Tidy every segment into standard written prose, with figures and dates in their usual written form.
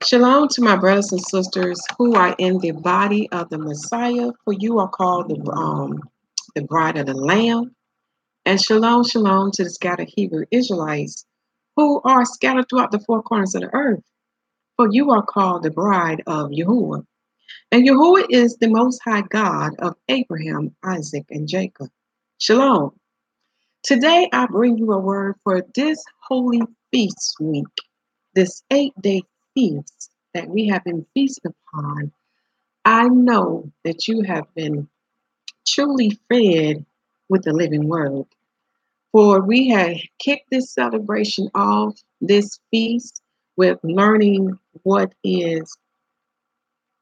Shalom to my brothers and sisters who are in the body of the Messiah, for you are called the bride of the Lamb. And shalom, shalom to the scattered Hebrew Israelites who are scattered throughout the four corners of the earth, for you are called the bride of Yahuwah. And Yahuwah is the most high God of Abraham, Isaac, and Jacob. Shalom. Today I bring you a word for this holy feast week, this 8-day feast that we have been feasting upon. I know that you have been truly fed with the living word. For we have kicked this celebration off, this feast, with learning what is,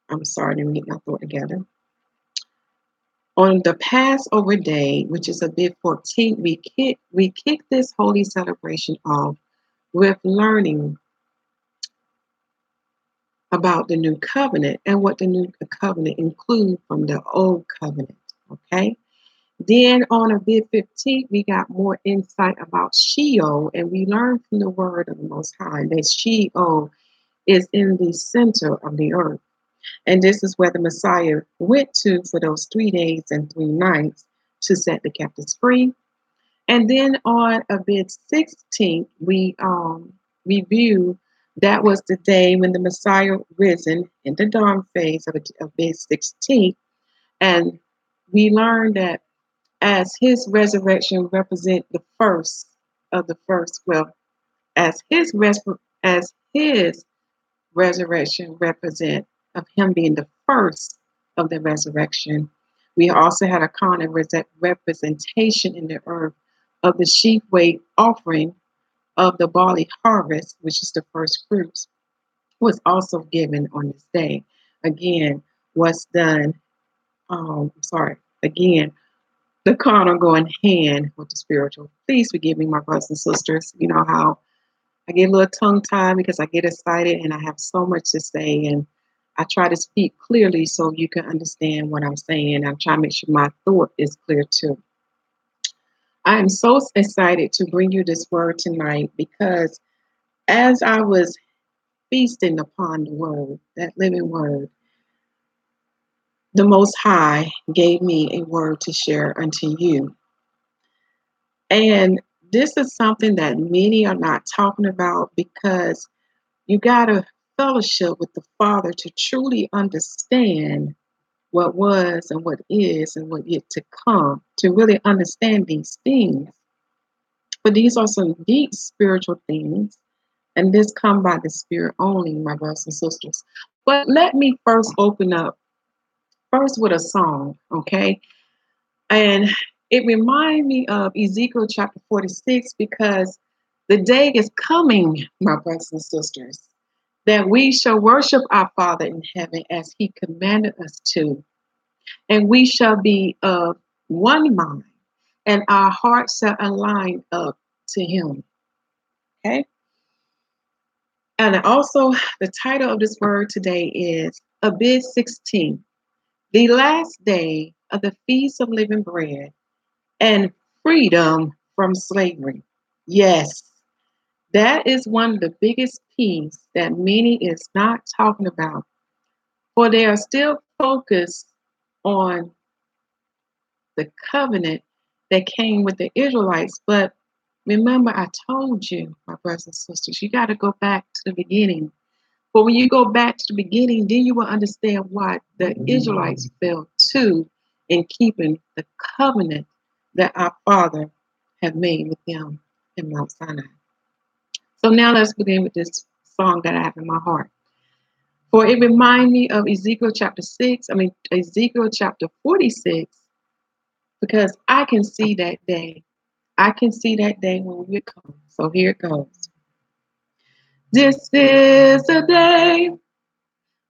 I'm sorry, let me get my thought together. On the Passover day, which is Abib 14, we kick this holy celebration off with learning about the new covenant and what the new covenant includes from the old covenant. Okay. Then on Abib 15, we got more insight about Sheol, and we learned from the word of the Most High that Sheol is in the center of the earth. And this is where the Messiah went to for those 3 days and 3 nights to set the captives free. And then on Abib 16, we review that was the day when the Messiah risen in the dawn phase of Abib 16. And we learned that as his resurrection represent the first of the first, well, as his resurrection represent of him being the first of the resurrection, we also had a common representation in the earth of the sheep weight offering of the barley harvest, which is the first fruits, was also given on this day. Again, what's done, again, the carnal going hand with the spiritual. Please forgive me, my brothers and sisters. You know how I get a little tongue-tied because I get excited and I have so much to say, and I try to speak clearly so you can understand what I'm saying. I'm trying to make sure my thought is clear too. I am so excited to bring you this word tonight because as I was feasting upon the word, that living word, the Most High gave me a word to share unto you. And this is something that many are not talking about because you got to fellowship with the Father to truly understand what was and what is and what yet to come, to really understand these things. But these are some deep spiritual things, and this come by the Spirit only, my brothers and sisters. But let me first open up first with a song, okay? And it reminded me of Ezekiel chapter 46 because the day is coming, my brothers and sisters, that we shall worship our Father in heaven as he commanded us to. And we shall be of one mind, and our hearts shall align up to him. Okay? And also, the title of this word today is Abib 16, the last day of the Feast of Living Bread and freedom from slavery. Yes, that is one of the biggest keys that many is not talking about. For they are still focused on the covenant that came with the Israelites. But remember, I told you, my brothers and sisters, you got to go back to the beginning. But when you go back to the beginning, then you will understand why the Israelites fell too in keeping the covenant that our Father had made with them in Mount Sinai. So now let's begin with this song that I have in my heart. For it reminds me of Ezekiel chapter 46, because I can see that day. I can see that day when we come. So here it goes. This is the day.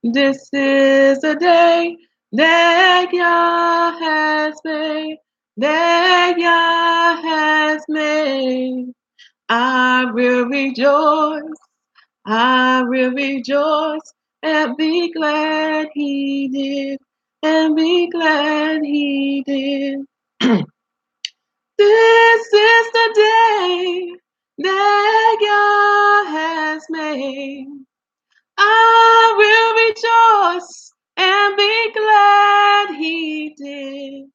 This is the day that Yah has made. That Yah has made. I will rejoice. I will rejoice and be glad he did. And be glad he did. This is the day that God has made. I will rejoice and be glad he did.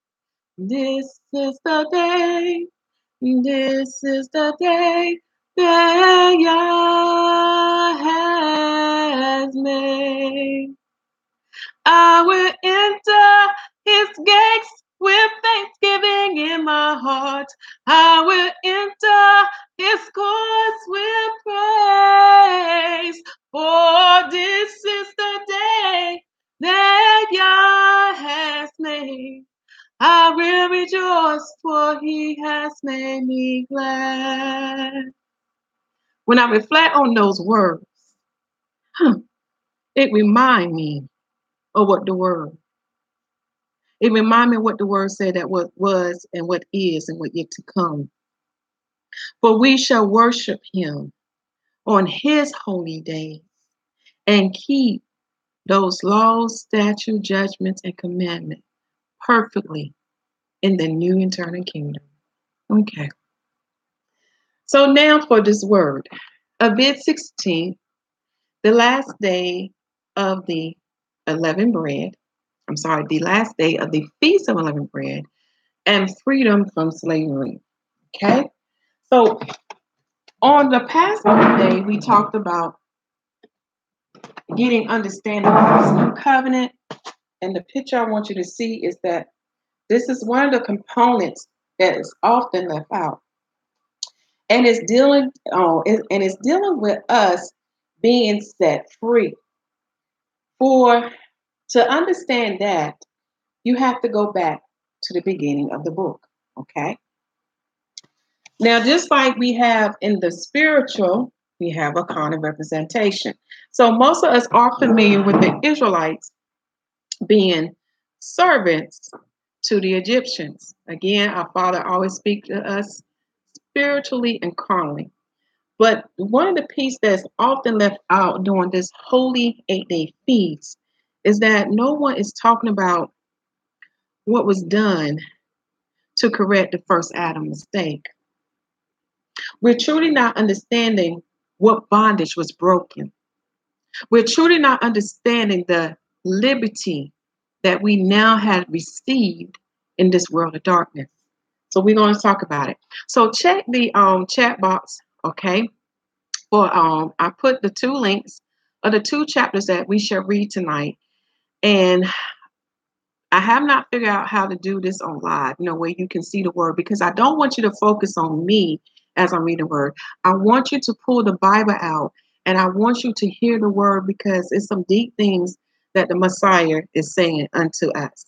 This is the day. This is the day that Yah has made. I will enter his gates with thanksgiving in my heart. I will enter his courts with praise. For this is the day that Yah has made. I will rejoice, for he has made me glad. When I reflect on those words, it reminds me of what the word. It reminds me of what the word said that what was and what is and what yet to come. For we shall worship him on his holy days and keep those laws, statutes, judgments, and commandments perfectly in the new eternal kingdom. Okay. So now for this word. Abib 16, the last day of the unleavened bread. The last day of the Feast of Unleavened Bread and freedom from slavery. Okay? So on the Passover day, we talked about getting understanding of this new covenant. And the picture I want you to see is that this is one of the components that is often left out. And it's dealing with us being set free. To understand that, you have to go back to the beginning of the book. Okay. Now, just like we have in the spiritual, we have a carnal representation. So most of us are familiar with the Israelites being servants to the Egyptians. Again, our Father always speaks to us spiritually and carnally. But one of the pieces that's often left out during this holy 8-day feast is that no one is talking about what was done to correct the first Adam mistake. We're truly not understanding what bondage was broken. We're truly not understanding the liberty that we now have received in this world of darkness. So we're going to talk about it. So check the chat box, okay? I put the 2 links of the 2 chapters that we shall read tonight. And I have not figured out how to do this on live, where you can see the word, because I don't want you to focus on me as I'm reading the word. I want you to pull the Bible out and I want you to hear the word, because it's some deep things that the Messiah is saying unto us.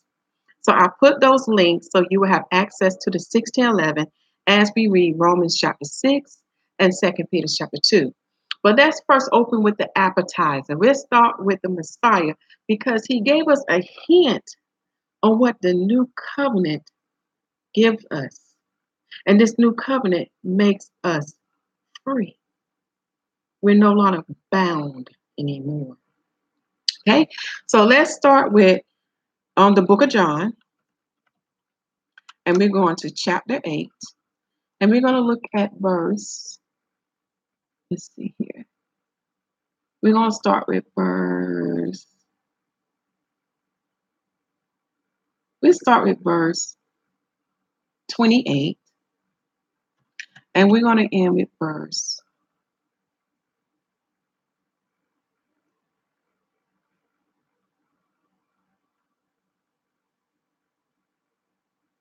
So I put those links so you will have access to the 16:11 as we read Romans chapter 6 and 2 Peter chapter 2. But let's first open with the appetizer. Let's start with the Messiah, because he gave us a hint on what the new covenant gives us. And this new covenant makes us free. We're no longer bound anymore. Okay, so let's start with the book of John. And we're going to chapter 8. And we're going to look at verse, let's see here. We're going to start with verse 28. And we're going to end with verse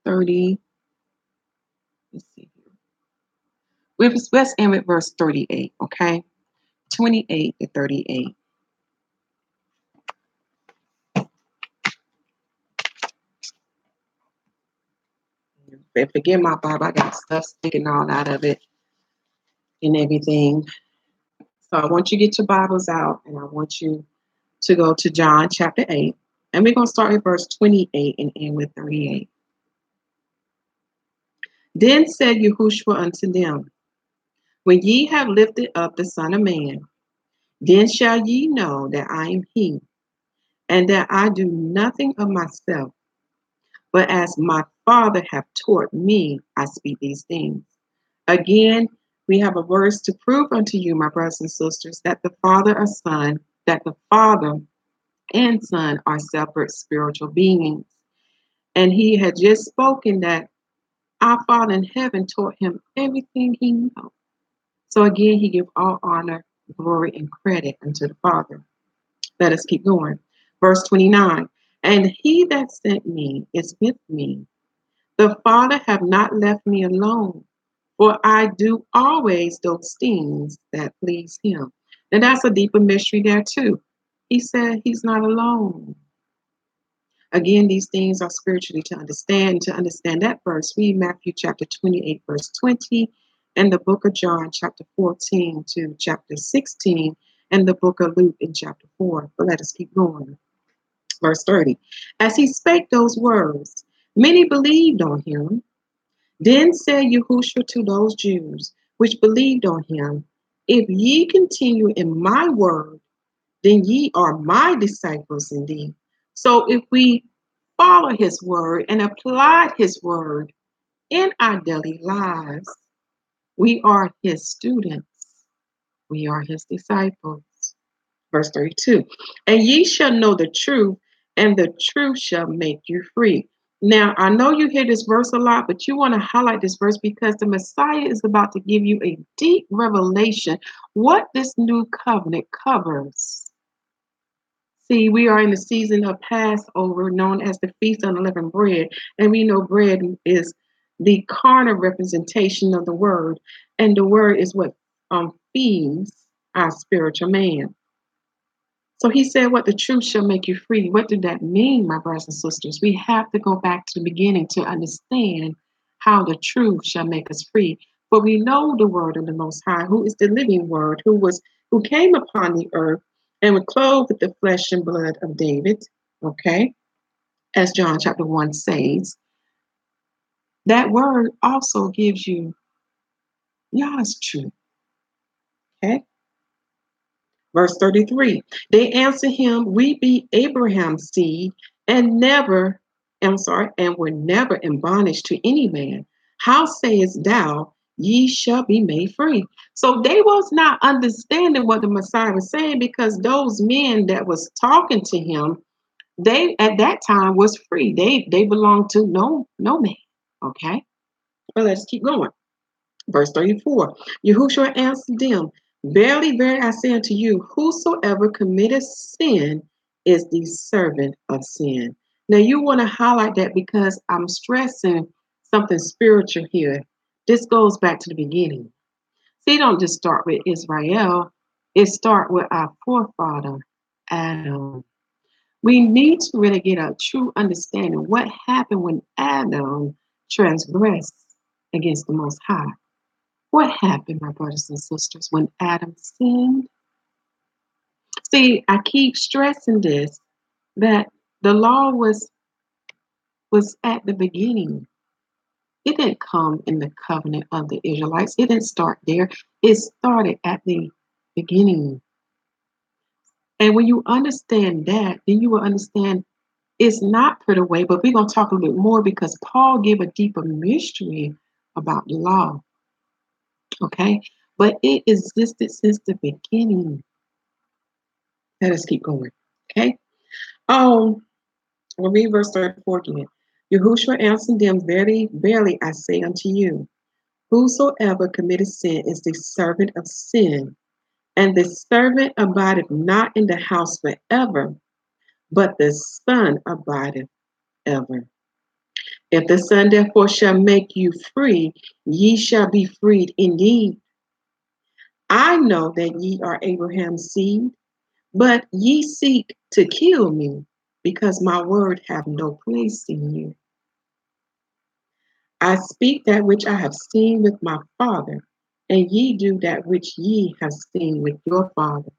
30. Let's see here. Let's end with verse 38, okay? 28 to 38. Forgive my Bible, I got stuff sticking all out of it and everything. So I want you to get your Bibles out, and I want you to go to John chapter 8. And we're going to start with verse 28 and end with 38. Then said Yahushua unto them, when ye have lifted up the Son of Man, then shall ye know that I am he, and that I do nothing of myself, but as my Father hath taught me, I speak these things. Again, we have a verse to prove unto you, my brothers and sisters, that the Father and Son that the Father and Son are separate spiritual beings. And he had just spoken that our Father in heaven taught him everything he knew. So again, he gave all honor, glory, and credit unto the Father. Let us keep going. Verse 29. And he that sent me is with me. The Father have not left me alone, for I do always those things that please him. And that's a deeper mystery there too. He said he's not alone. Again, these things are spiritually to understand. To understand that verse, read Matthew chapter 28, verse 20, and the book of John chapter 14 to chapter 16, and the book of Luke in chapter 4. But let us keep going. Verse 30. As he spake those words, many believed on him. Then said Yahushua to those Jews which believed on him, if ye continue in my word, then ye are my disciples indeed. So if we follow his word and apply his word in our daily lives, we are his students. We are his disciples. Verse 32. And ye shall know the truth, and the truth shall make you free. Now, I know you hear this verse a lot, but you want to highlight this verse because the Messiah is about to give you a deep revelation what this new covenant covers. See, we are in the season of Passover, known as the Feast of Unleavened Bread, and we know bread is the carnal representation of the Word, and the Word is what feeds our spiritual man. So he said, what the truth shall make you free. What did that mean, my brothers and sisters? We have to go back to the beginning to understand how the truth shall make us free. For we know the word of the Most High, who is the living word, who came upon the earth and was clothed with the flesh and blood of David. Okay, as John chapter 1 says, that word also gives you Yah's truth. Okay. Verse 33, they answer him, we be Abraham's seed and were never in bondage to any man. How sayest thou, ye shall be made free? So they was not understanding what the Messiah was saying because those men that was talking to him, they at that time was free. They belonged to no man. Okay, but let's keep going. Verse 34, Yahushua answered them, verily, verily, I say unto you, whosoever committeth sin is the servant of sin. Now, you want to highlight that because I'm stressing something spiritual here. This goes back to the beginning. See, don't just start with Israel. It starts with our forefather, Adam. We need to really get a true understanding what happened when Adam transgressed against the Most High. What happened, my brothers and sisters, when Adam sinned? See, I keep stressing this, that the law was at the beginning. It didn't come in the covenant of the Israelites. It didn't start there. It started at the beginning. And when you understand that, then you will understand it's not put away, but we're going to talk a little bit more because Paul gave a deeper mystery about the law. Okay? But it existed since the beginning. Let us keep going. Okay. We'll read verse 34 again. Yahushua answered them, verily, verily, I say unto you, whosoever committeth sin is the servant of sin, and the servant abideth not in the house forever, but the Son abideth ever. If the Son therefore shall make you free, ye shall be freed indeed. I know that ye are Abraham's seed, but ye seek to kill me, because my word have no place in you. I speak that which I have seen with my father, and ye do that which ye have seen with your father.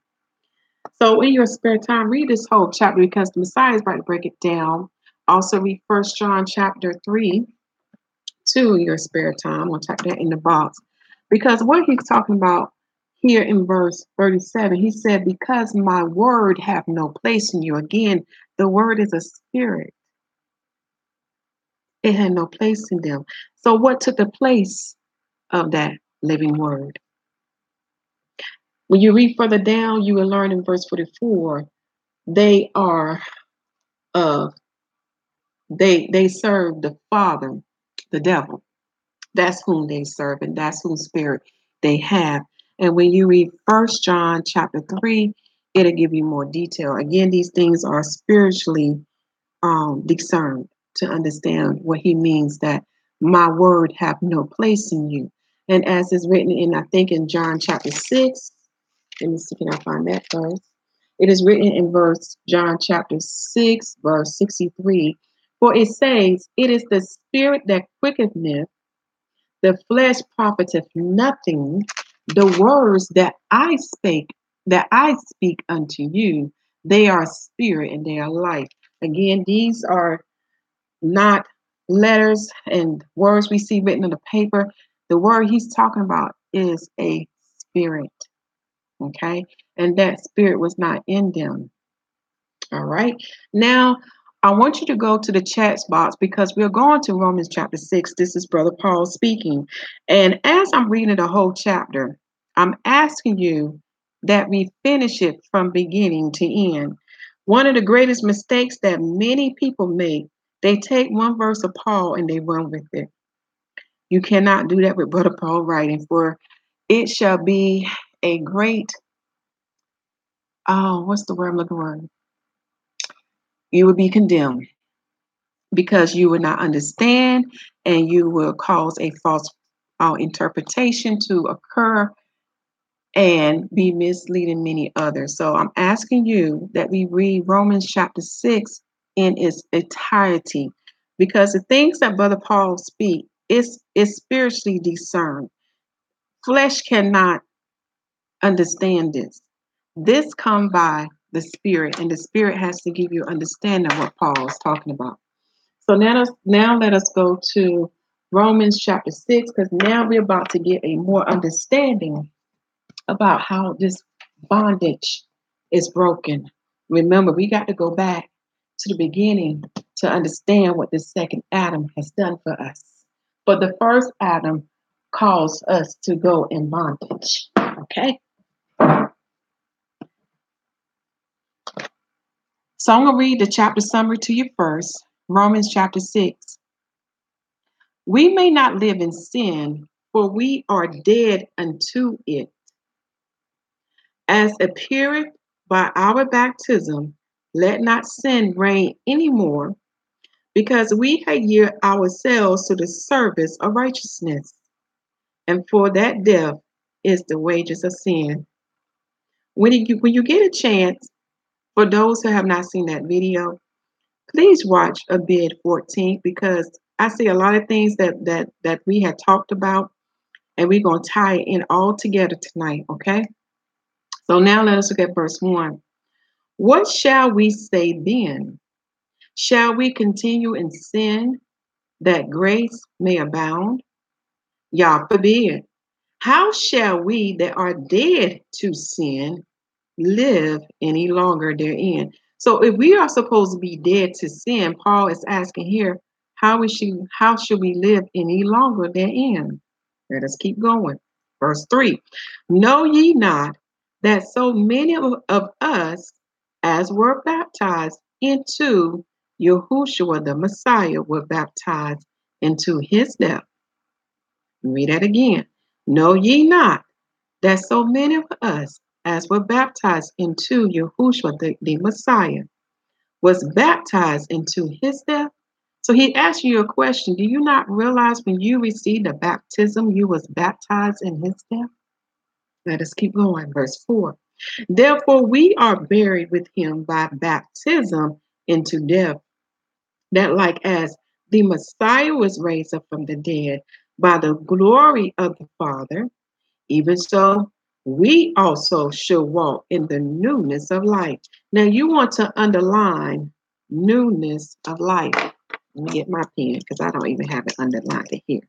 So in your spare time, read this whole chapter because the Messiah is about to break it down. Also read 1 John chapter 3 to your spare time. I'll type that in the box. Because what he's talking about here in verse 37, he said, because my word have no place in you. Again, the word is a spirit. It had no place in them. So what took the place of that living word? When you read further down, you will learn in verse 44, they are they serve the father, the devil. That's whom they serve, and that's whose spirit they have. And when you read 1 John chapter 3, it'll give you more detail. Again, these things are spiritually discerned to understand what he means that my word have no place in you. And as is written in, I think in John chapter 6, let me see, can I find that verse? It is written in John chapter 6, verse 63. For it says, it is the spirit that quickeneth, the flesh profiteth nothing. The words that I speak unto you, they are spirit and they are life. Again, these are not letters and words we see written on the paper. The word he's talking about is a spirit. Okay. And that spirit was not in them. All right. Now, I want you to go to the chat box because we're going to Romans chapter 6. This is Brother Paul speaking. And as I'm reading the whole chapter, I'm asking you that we finish it from beginning to end. One of the greatest mistakes that many people make, they take one verse of Paul and they run with it. You cannot do that with Brother Paul writing, for it shall be a great, what's the word I'm looking for? You will be condemned because you will not understand and you will cause a false interpretation to occur and be misleading many others. So I'm asking you that we read Romans chapter 6 in its entirety, because the things that Brother Paul speaks is spiritually discerned. Flesh cannot understand this. This come by the Spirit, and the Spirit has to give you understanding of what Paul is talking about. So now let us go to Romans chapter 6, because now we're about to get a more understanding about how this bondage is broken. Remember, we got to go back to the beginning to understand what the second Adam has done for us. But the first Adam caused us to go in bondage. Okay? So I'm going to read the chapter summary to you first. Romans chapter 6. We may not live in sin, for we are dead unto it. As appeareth by our baptism, let not sin reign any more, because we have yield ourselves to the service of righteousness. And for that death is the wages of sin. When you get a chance, for those who have not seen that video, please watch Abib 14, because I see a lot of things that we had talked about, and we're going to tie it in all together tonight, okay? So now let us look at verse 1. What shall we say then? Shall we continue in sin that grace may abound? Yah forbid. How shall we that are dead to sin live any longer therein? So if we are supposed to be dead to sin, Paul is asking here, how should we live any longer therein? Let us keep going. Verse 3. Know ye not that so many of us as were baptized into Yahushua the Messiah were baptized into his death? Read that again. Know ye not that so many of us as were baptized into Yahushua the Messiah was baptized into his death? So he asked you a question. Do you not realize when you received the baptism, you was baptized in his death? Let us keep going. Verse 4. Therefore, we are buried with him by baptism into death, that like as the Messiah was raised up from the dead by the glory of the Father, even so we also should walk in the newness of life. Now you want to underline newness of life. Let me get my pen because I don't even have it underlined here.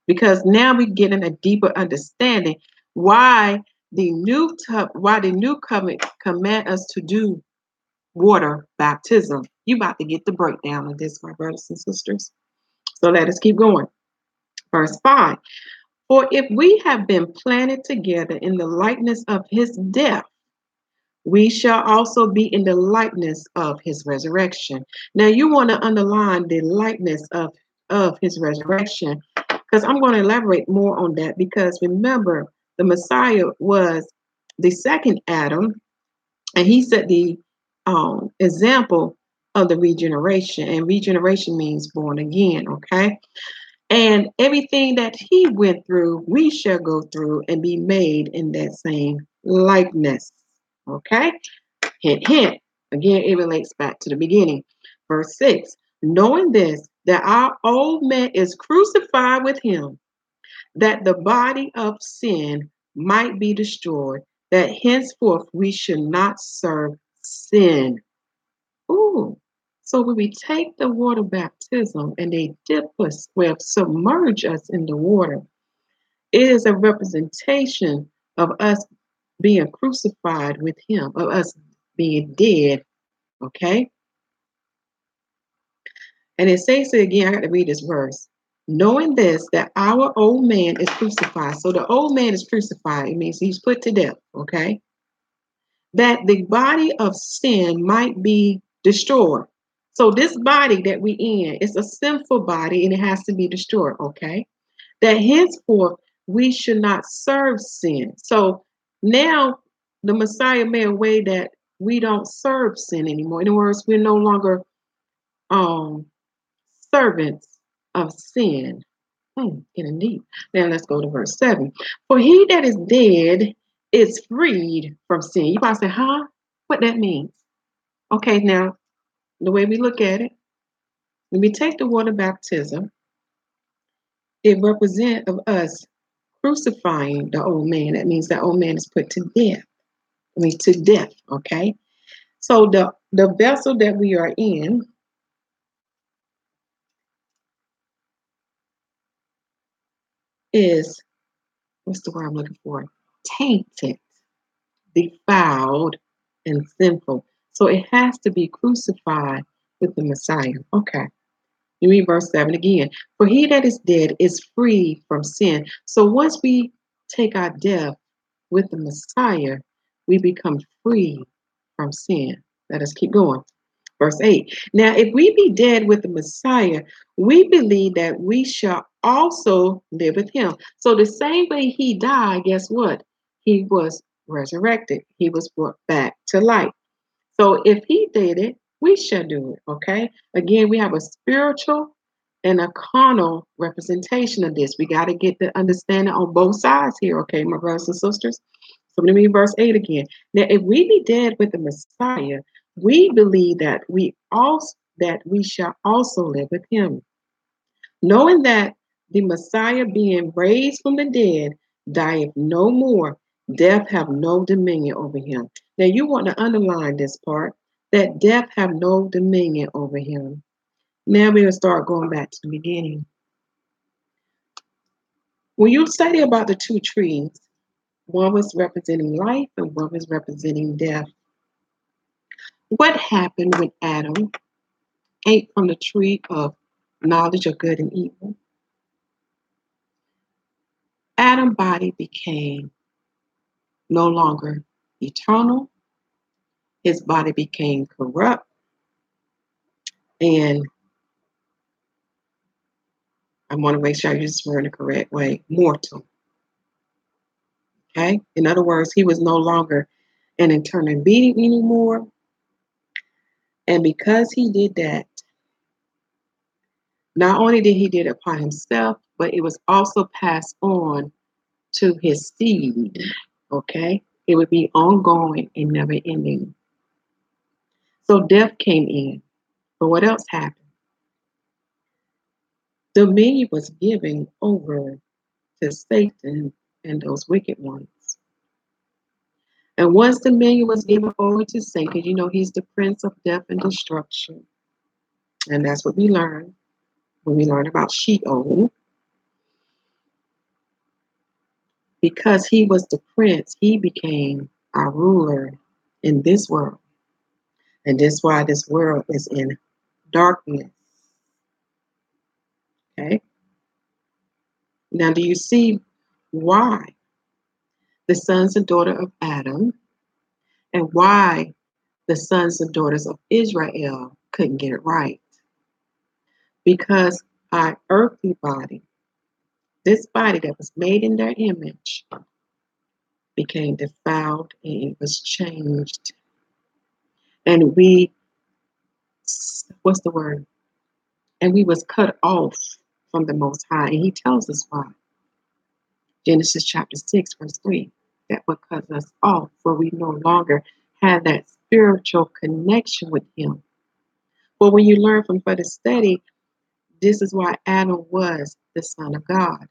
Because now we're getting a deeper understanding why the new covenant command us to do water baptism. You about to get the breakdown of this, my brothers and sisters. So let us keep going. Verse 5. For if we have been planted together in the likeness of his death, we shall also be in the likeness of his resurrection. Now you want to underline the likeness of his resurrection, because I'm going to elaborate more on that, because remember, the Messiah was the second Adam, and he set the example of the regeneration, and regeneration means born again, okay? And everything that he went through, we shall go through and be made in that same likeness, okay? Hint, hint. Again, it relates back to the beginning. Verse 6, knowing this, that our old man is crucified with him, that the body of sin might be destroyed, that henceforth we should not serve sin. Ooh. So when we take the water baptism and they dip us, well, submerge us in the water, it is a representation of us being crucified with him, of us being dead. Okay? And it says it again, I got to read this verse. Knowing this, that our old man is crucified. So the old man is crucified. It means he's put to death. Okay? That the body of sin might be destroyed. So this body that we in is a sinful body and it has to be destroyed. Okay? That henceforth we should not serve sin. So now the Messiah made a way that we don't serve sin anymore. In other words, we're no longer servants of sin. Getting deep. Now let's go to verse 7. For he that is dead is freed from sin. You might say, huh? What that means? Okay, now the way we look at it, when we take the water baptism, it represents of us crucifying the old man. That means the old man is put to death. I mean to death, okay? So the vessel that we are in is, what's the word I'm looking for? Tainted, defiled, and sinful. So it has to be crucified with the Messiah. Okay. You read verse 7 again. For he that is dead is free from sin. So once we take our death with the Messiah, we become free from sin. Let us keep going. Verse 8. Now, if we be dead with the Messiah, we believe that we shall also live with him. So the same way he died, guess what? He was resurrected. He was brought back to life. So if he did it, we shall do it. Okay. Again, we have a spiritual and a carnal representation of this. We got to get the understanding on both sides here. Okay, my brothers and sisters. So let me read verse 8 again. Now, if we be dead with the Messiah, we believe that we shall also live with him, knowing that the Messiah, being raised from the dead, dieth no more. Death have no dominion over him. Now you want to underline this part, that death have no dominion over him. Now we're going to start going back to the beginning. When you study about the two trees, one was representing life and one was representing death. What happened when Adam ate from the tree of knowledge of good and evil? Adam's body became no longer eternal. His body became corrupt, and I want to make sure I use this word in the correct way, mortal. Okay? In other words, he was no longer an eternal being anymore. And because he did that, not only did he did it upon himself, but it was also passed on to his seed. Okay? It would be ongoing and never ending. So death came in. But what else happened? Dominion was given over to Satan and those wicked ones. And once dominion was given over to Satan, you know he's the prince of death and destruction. And that's what we learned when we learned about Sheol. Because he was the prince, he became our ruler in this world. And that's why this world is in darkness. Okay? Now, do you see why the sons and daughters of Adam and why the sons and daughters of Israel couldn't get it right. Because our earthly body, this body that was made in their image, became defiled and it was changed. And what's the word? And we was cut off from the Most High. And he tells us why. Genesis chapter 6, verse 3. That would cut us off, for we no longer have that spiritual connection with him. But when you learn from further study, this is why Adam was the Son of God.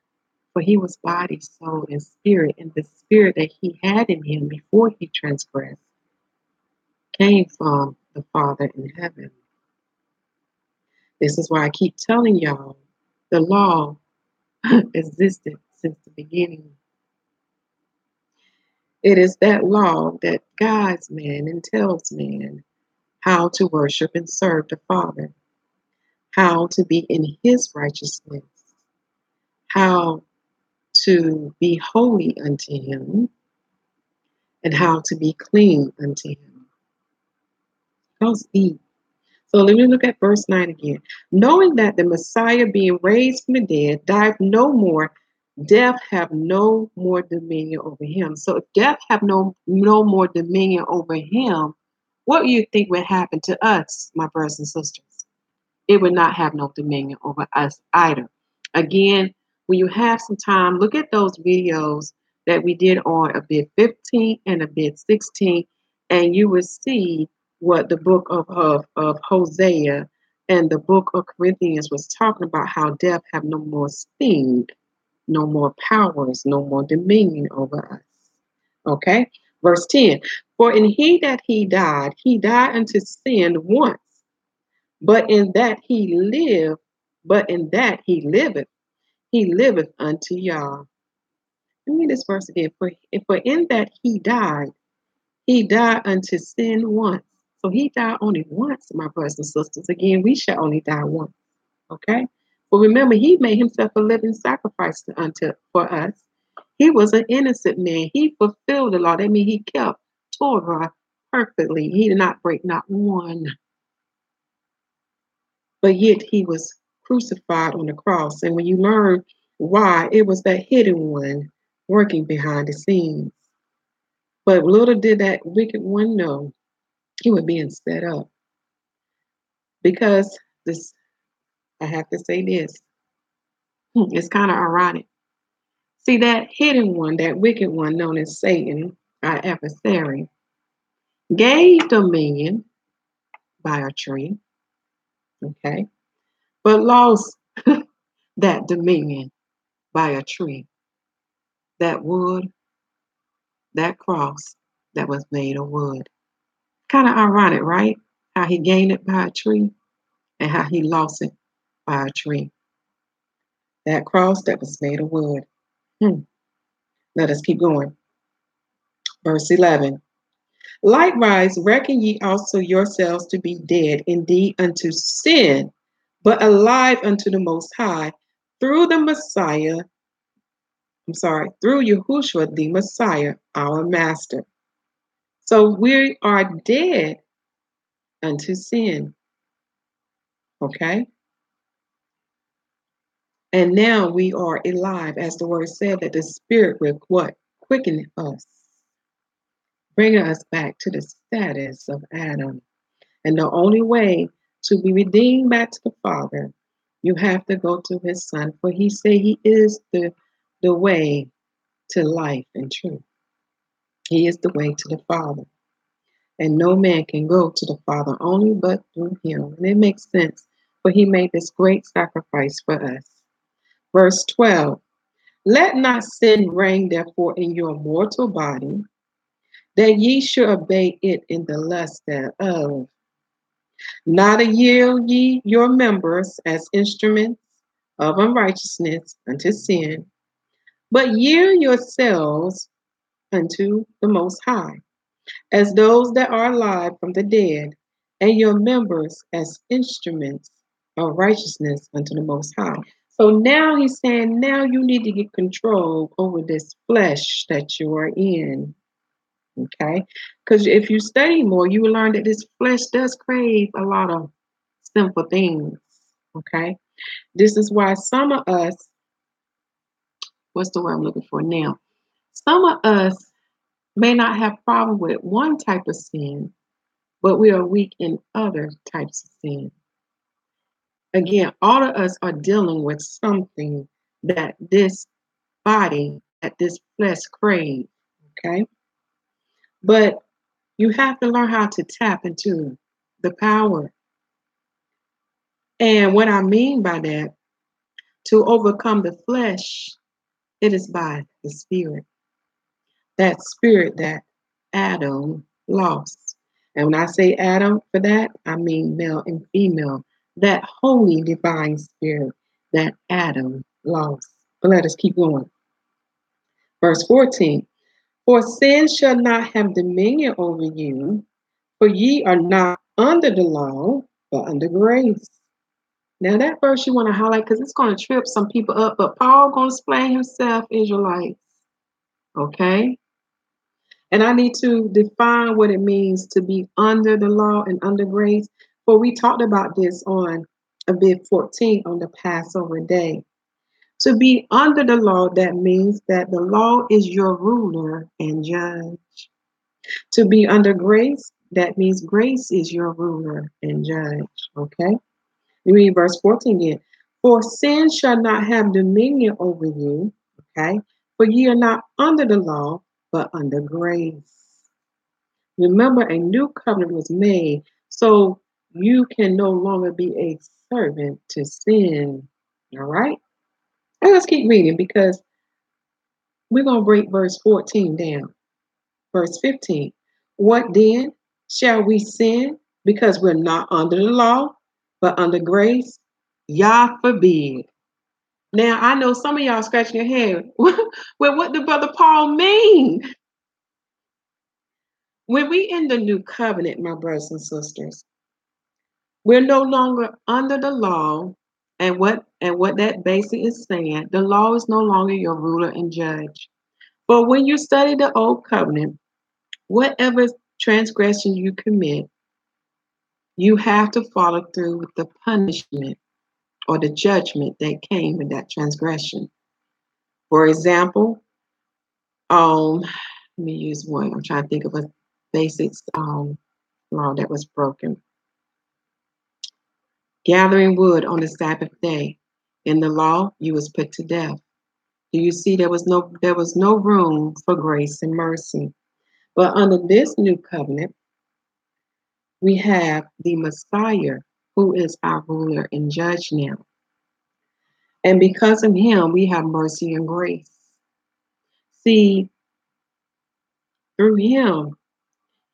For he was body, soul, and spirit. And the spirit that he had in him before he transgressed came from the Father in heaven. This is why I keep telling y'all the law existed since the beginning. It is that law that guides man and tells man how to worship and serve the Father, how to be in his righteousness, how to be holy unto him, and how to be clean unto him. How's Eve? So let me look at verse 9 again. Knowing that the Messiah being raised from the dead died no more, death have no more dominion over him. So if death have no more dominion over him, what do you think would happen to us, my brothers and sisters? It would not have no dominion over us either. Again, when you have some time, look at those videos that we did on Abib 15 and Abib 16, and you will see what the book of Hosea and the book of Corinthians was talking about, how death have no more sting, no more powers, no more dominion over us. Okay? Verse 10, for in he died unto sin once, but in that he liveth unto Yah. Let me read this verse again. For in that he died unto sin once. So he died only once, my brothers and sisters. Again, we shall only die once. Okay? But remember, he made himself a living sacrifice for us. He was an innocent man. He fulfilled the law. That means he kept Torah perfectly. He did not break not one. But yet he was crucified on the cross. And when you learn why, it was that hidden one working behind the scenes. But little did that wicked one know he was being set up. Because this, I have to say this, it's kind of ironic. See, that hidden one, that wicked one known as Satan, our adversary, gave dominion by a tree, okay, but lost that dominion by a tree, that wood, that cross that was made of wood. Kind of ironic, right? How he gained it by a tree and how he lost it by a tree. That cross that was made of wood. Let us keep going. Verse 11. Likewise, reckon ye also yourselves to be dead indeed unto sin, but alive unto the Most High through the Messiah, through Yahushua the Messiah, our Master. So we are dead unto sin. Okay? And now we are alive, as the word said, that the Spirit will what? Quicken us, bringing us back to the status of Adam. And the only way to be redeemed back to the Father, you have to go to his Son, for he said he is the way to life and truth. He is the way to the Father. And no man can go to the Father only but through him. And it makes sense, for he made this great sacrifice for us. Verse 12, let not sin reign therefore in your mortal body, that ye should obey it in the lust thereof. Not yield ye your members as instruments of unrighteousness unto sin, but yield yourselves unto the Most High, as those that are alive from the dead, and your members as instruments of righteousness unto the Most High. So now he's saying, now you need to get control over this flesh that you are in. Okay? Because if you study more, you will learn that this flesh does crave a lot of simple things. Okay? This is why some of us, what's the word I'm looking for now? Some of us may not have problem with one type of sin, but we are weak in other types of sin. Again, all of us are dealing with something that this body, that this flesh craves, okay? But you have to learn how to tap into the power. And what I mean by that, to overcome the flesh, it is by the spirit. That spirit that Adam lost. And when I say Adam for that, I mean male and female. That holy divine spirit that Adam lost. But let us keep going. Verse 14. For sin shall not have dominion over you, for ye are not under the law, but under grace. Now that verse you want to highlight because it's going to trip some people up, but Paul going to explain himself, Israelites. Okay? And I need to define what it means to be under the law and under grace. For we talked about this on Abib 14 on the Passover day. To be under the law, that means that the law is your ruler and judge. To be under grace, that means grace is your ruler and judge. Okay? We read verse 14 again. For sin shall not have dominion over you. Okay? For ye are not under the law, but under grace. Remember, a new covenant was made, so you can no longer be a servant to sin. All right? And let's keep reading because we're going to break verse 14 down. Verse 15. What then? Shall we sin because we're not under the law, but under grace? Yah forbid. Now, I know some of y'all scratching your head. Well, what did Brother Paul mean? When we in the new covenant, my brothers and sisters, we're no longer under the law, and what that basically is saying, the law is no longer your ruler and judge. But when you study the old covenant, whatever transgression you commit, you have to follow through with the punishment or the judgment that came with that transgression. For example, let me use one. I'm trying to think of a basic law that was broken. Gathering wood on the Sabbath day. In the law, you was put to death. Do you see there was no room for grace and mercy? But under this new covenant, we have the Messiah, who is our ruler and judge now. And because of him, we have mercy and grace. See, through him,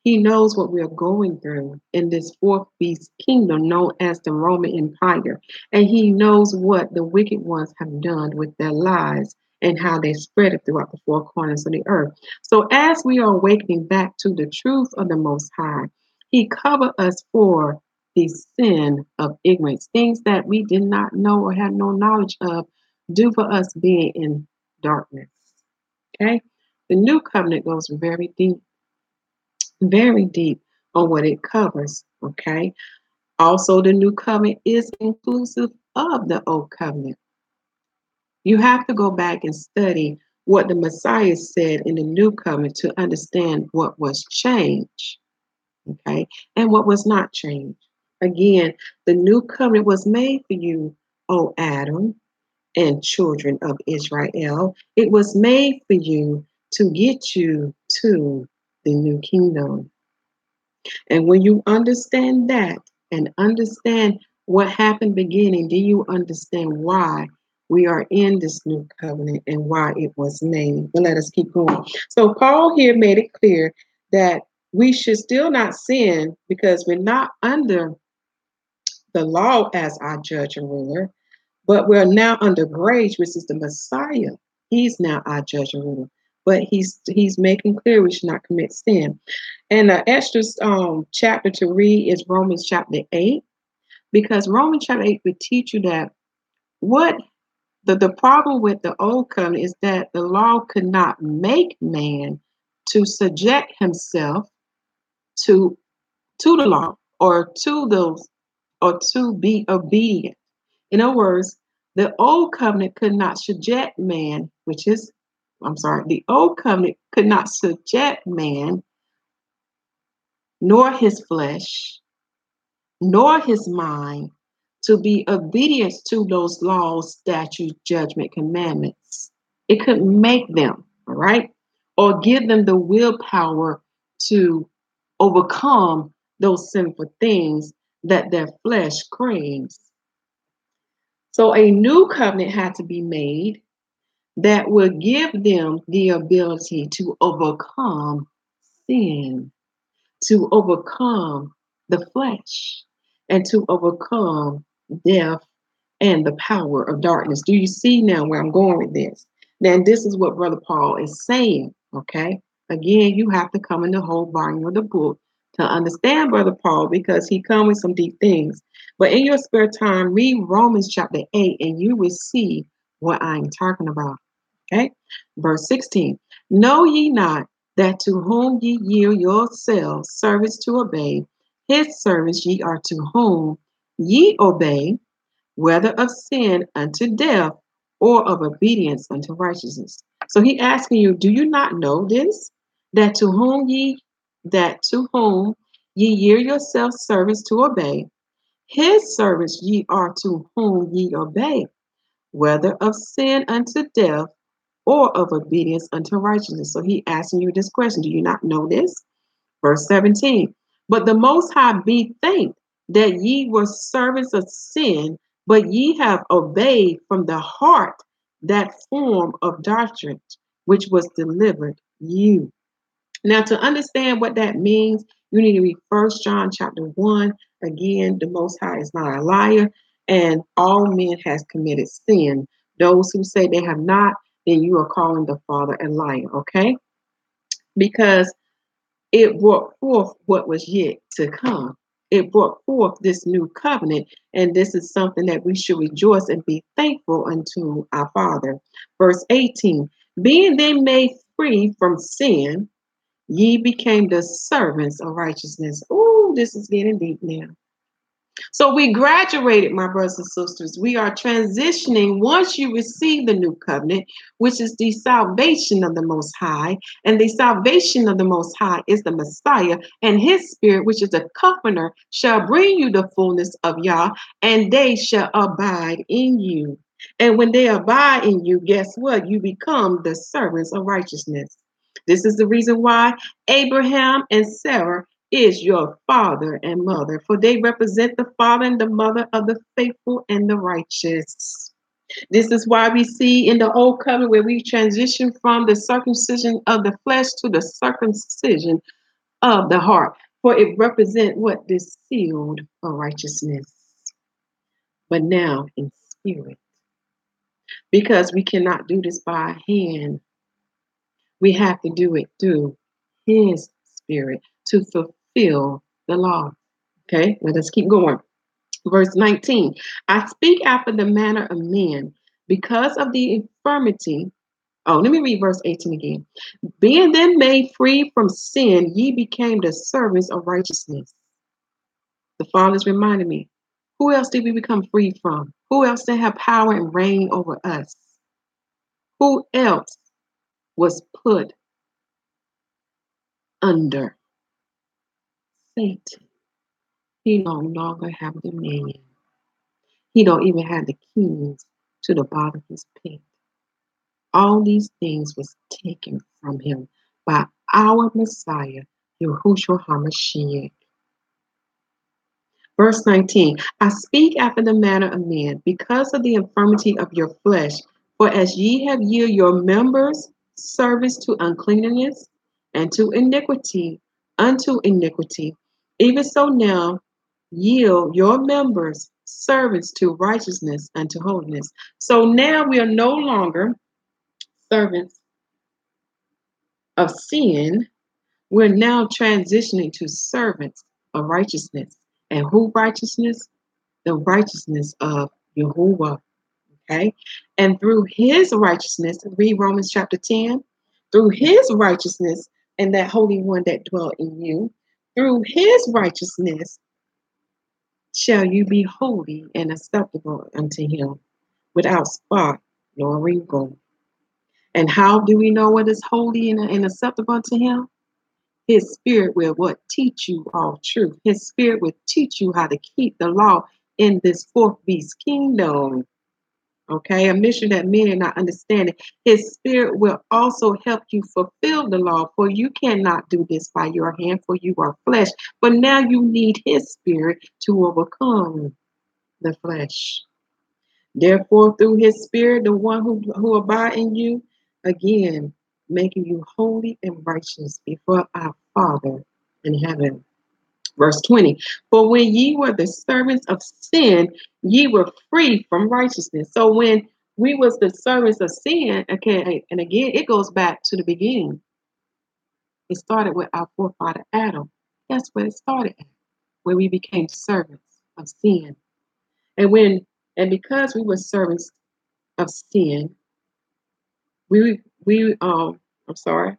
he knows what we're going through in this fourth beast kingdom known as the Roman Empire. And he knows what the wicked ones have done with their lives and how they spread it throughout the four corners of the earth. So as we are awakening back to the truth of the Most High, he covered us for the sin of ignorance, things that we did not know or had no knowledge of due for us being in darkness. Okay? The new covenant goes very deep on what it covers, okay? Also, the new covenant is inclusive of the old covenant. You have to go back and study what the Messiah said in the new covenant to understand what was changed, okay? And what was not changed. Again, the new covenant was made for you, O Adam, and children of Israel. It was made for you to get you to the new kingdom. And when you understand that and understand what happened beginning, then you understand why we are in this new covenant and why it was made. But let us keep going. So Paul here made it clear that we should still not sin because we're not under the law as our judge and ruler, but we're now under grace, which is the Messiah. He's now our judge and ruler. But he's making clear we should not commit sin. And the extra chapter to read is Romans chapter 8, because Romans chapter 8 would teach you that what the problem with the old covenant is that the law could not make man to subject himself to the law or to those or to be obedient. In other words, the old covenant could not subject man, the old covenant could not subject man, nor his flesh, nor his mind, to be obedient to those laws, statutes, judgment, commandments. It couldn't make them, all right? Or give them the willpower to overcome those sinful things that their flesh craves. So a new covenant had to be made that would give them the ability to overcome sin, to overcome the flesh, and to overcome death and the power of darkness. Do you see now where I'm going with this? Then this is what Brother Paul is saying, okay? Again, you have to come in the whole volume of the book to understand Brother Paul, because he comes with some deep things. But in your spare time, read Romans chapter 8 and you will see what I'm talking about, okay? Verse 16, know ye not that to whom ye yield yourselves service to obey, his service ye are to whom ye obey, whether of sin unto death or of obedience unto righteousness. So he asking you, do you not know this? That to whom ye yield yourself service to obey, his service ye are to whom ye obey, whether of sin unto death or of obedience unto righteousness. So he asking you this question, do you not know this? Verse 17, but the Most High be thanked that ye were servants of sin, but ye have obeyed from the heart that form of doctrine which was delivered you. Now, to understand what that means, you need to read 1 John chapter 1. Again, the Most High is not a liar, and all men has committed sin. Those who say they have not, then you are calling the Father a liar, okay? Because it brought forth what was yet to come. It brought forth this new covenant, and this is something that we should rejoice and be thankful unto our Father. Verse 18, being then made free from sin, ye became the servants of righteousness. Oh, this is getting deep now. So we graduated, my brothers and sisters. We are transitioning once you receive the new covenant, which is the salvation of the Most High. And the salvation of the Most High is the Messiah, and his spirit, which is a comforter, shall bring you the fullness of Yah, and they shall abide in you. And when they abide in you, guess what? You become the servants of righteousness. This is the reason why Abraham and Sarah is your father and mother, for they represent the father and the mother of the faithful and the righteous. This is why we see in the old covenant where we transition from the circumcision of the flesh to the circumcision of the heart, for it represents what is sealed of righteousness, but now in spirit, because we cannot do this by hand. We have to do it through his spirit to fulfill the law. Okay, let us keep going. Verse 19, I speak after the manner of men because of the infirmity. Oh, let me read verse 18 again. Being then made free from sin, ye became the servants of righteousness. The Father is reminding me, who else did we become free from? Who else did have power and reign over us? Who else was put under Satan? He no longer have dominion. He don't even have the keys to the bottom of his pit. All these things was taken from him by our Messiah, Yahushua HaMashyach. Verse 19, I speak after the manner of men because of the infirmity of your flesh. For as ye have yielded your members service to uncleanness and to iniquity unto iniquity, even so now yield your members servants to righteousness unto holiness. So now we are no longer servants of sin. We're now transitioning to servants of righteousness. And who righteousness? The righteousness of Yahuwah. Okay. And through his righteousness, read Romans chapter 10, through his righteousness and that Holy One that dwelt in you, through his righteousness shall you be holy and acceptable unto him, without spot nor wrinkle. And how do we know what is holy and acceptable unto him? His spirit will what? Teach you all truth. His spirit will teach you how to keep the law in this fourth beast kingdom. Okay, a mission that men are not understanding. His spirit will also help you fulfill the law, for you cannot do this by your hand, for you are flesh. But now you need his spirit to overcome the flesh. Therefore, through his spirit, the one who abide in you, again, making you holy and righteous before our Father in heaven. Verse 20, for when ye were the servants of sin, ye were free from righteousness. So when we was the servants of sin, okay, and again, it goes back to the beginning. It started with our forefather Adam. That's where it started at, where we became servants of sin. And because we were servants of sin, I'm sorry,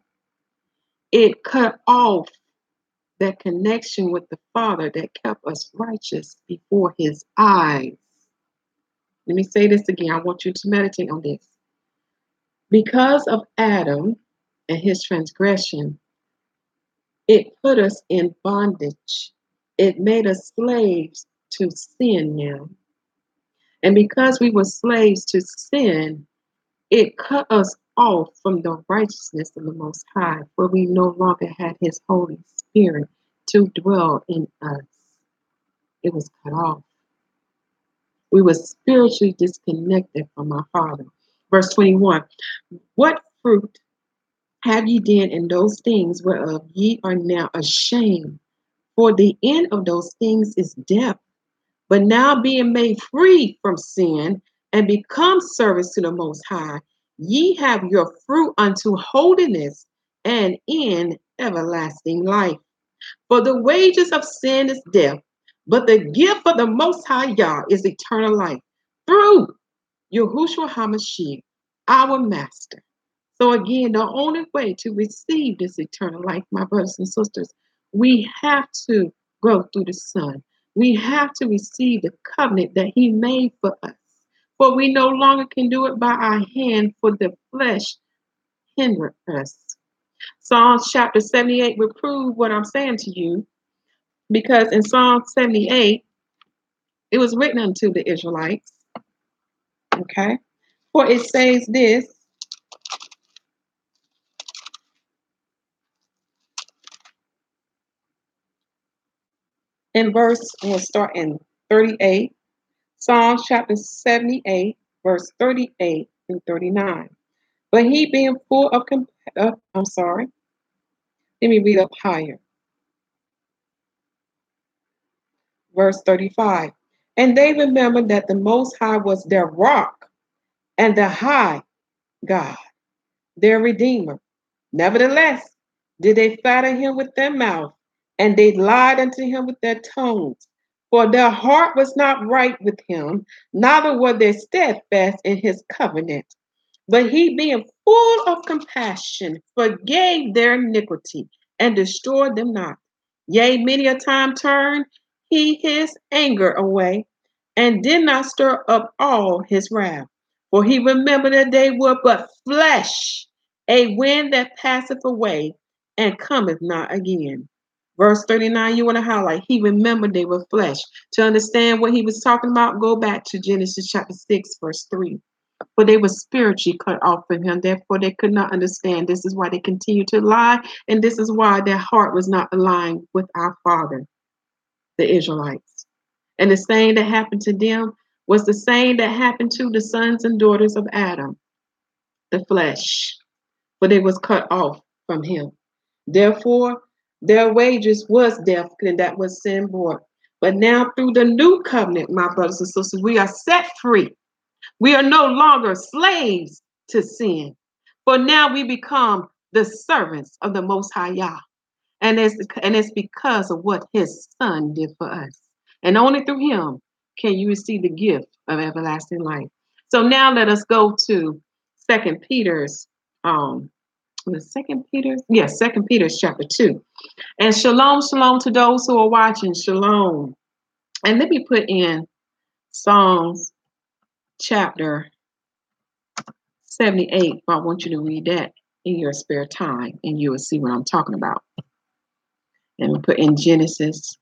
it cut off that connection with the Father that kept us righteous before his eyes. Let me say this again. I want you to meditate on this. Because of Adam and his transgression, it put us in bondage. It made us slaves to sin now. And because we were slaves to sin, it cut us off from the righteousness of the Most High, for we no longer had his Holy Spirit to dwell in us. It was cut off. We were spiritually disconnected from our Father. Verse 21, what fruit have ye then in those things whereof ye are now ashamed? For the end of those things is death. But now being made free from sin and become servants to the Most High, ye have your fruit unto holiness and in everlasting life. For the wages of sin is death, but the gift of the Most High Yah is eternal life through Yahushua HaMashyach, our Master. So again, the only way to receive this eternal life, my brothers and sisters, we have to go through the Son. We have to receive the covenant that he made for us. For we no longer can do it by our hand, for the flesh hindered us. Psalms chapter 78 will prove what I'm saying to you, because in Psalm 78, it was written unto the Israelites. Okay? For it says this in verse, we'll start in 38. Psalms chapter 78, verse 38 through 39. But he being full of I'm sorry. Let me read up higher. Verse 35. And they remembered that the Most High was their rock and the high God, their Redeemer. Nevertheless, did they flatter him with their mouth, and they lied unto him with their tongues. For their heart was not right with him, neither were they steadfast in his covenant. But he, being full of compassion, forgave their iniquity and destroyed them not. Yea, many a time turned he his anger away and did not stir up all his wrath. For he remembered that they were but flesh, a wind that passeth away and cometh not again. Verse 39, you want to highlight, he remembered they were flesh. To understand what he was talking about, go back to Genesis chapter 6, verse 3. For they were spiritually cut off from him. Therefore, they could not understand. This is why they continued to lie. And this is why their heart was not aligned with our Father, the Israelites. And the same that happened to them was the same that happened to the sons and daughters of Adam, the flesh. For they was cut off from him. Therefore, their wages was death, and that was sin brought. But now through the new covenant, my brothers and sisters, we are set free. We are no longer slaves to sin, for now we become the servants of the Most High Yah. And it's because of what his son did for us. And only through him can you receive the gift of everlasting life. So now let us go to Second Peter's, Second Peter's? Yes, Second Peter's chapter 2. And shalom, shalom to those who are watching. Shalom. And let me put in Psalms chapter 78. I want you to read that in your spare time, and you will see what I'm talking about. And we put in Genesis.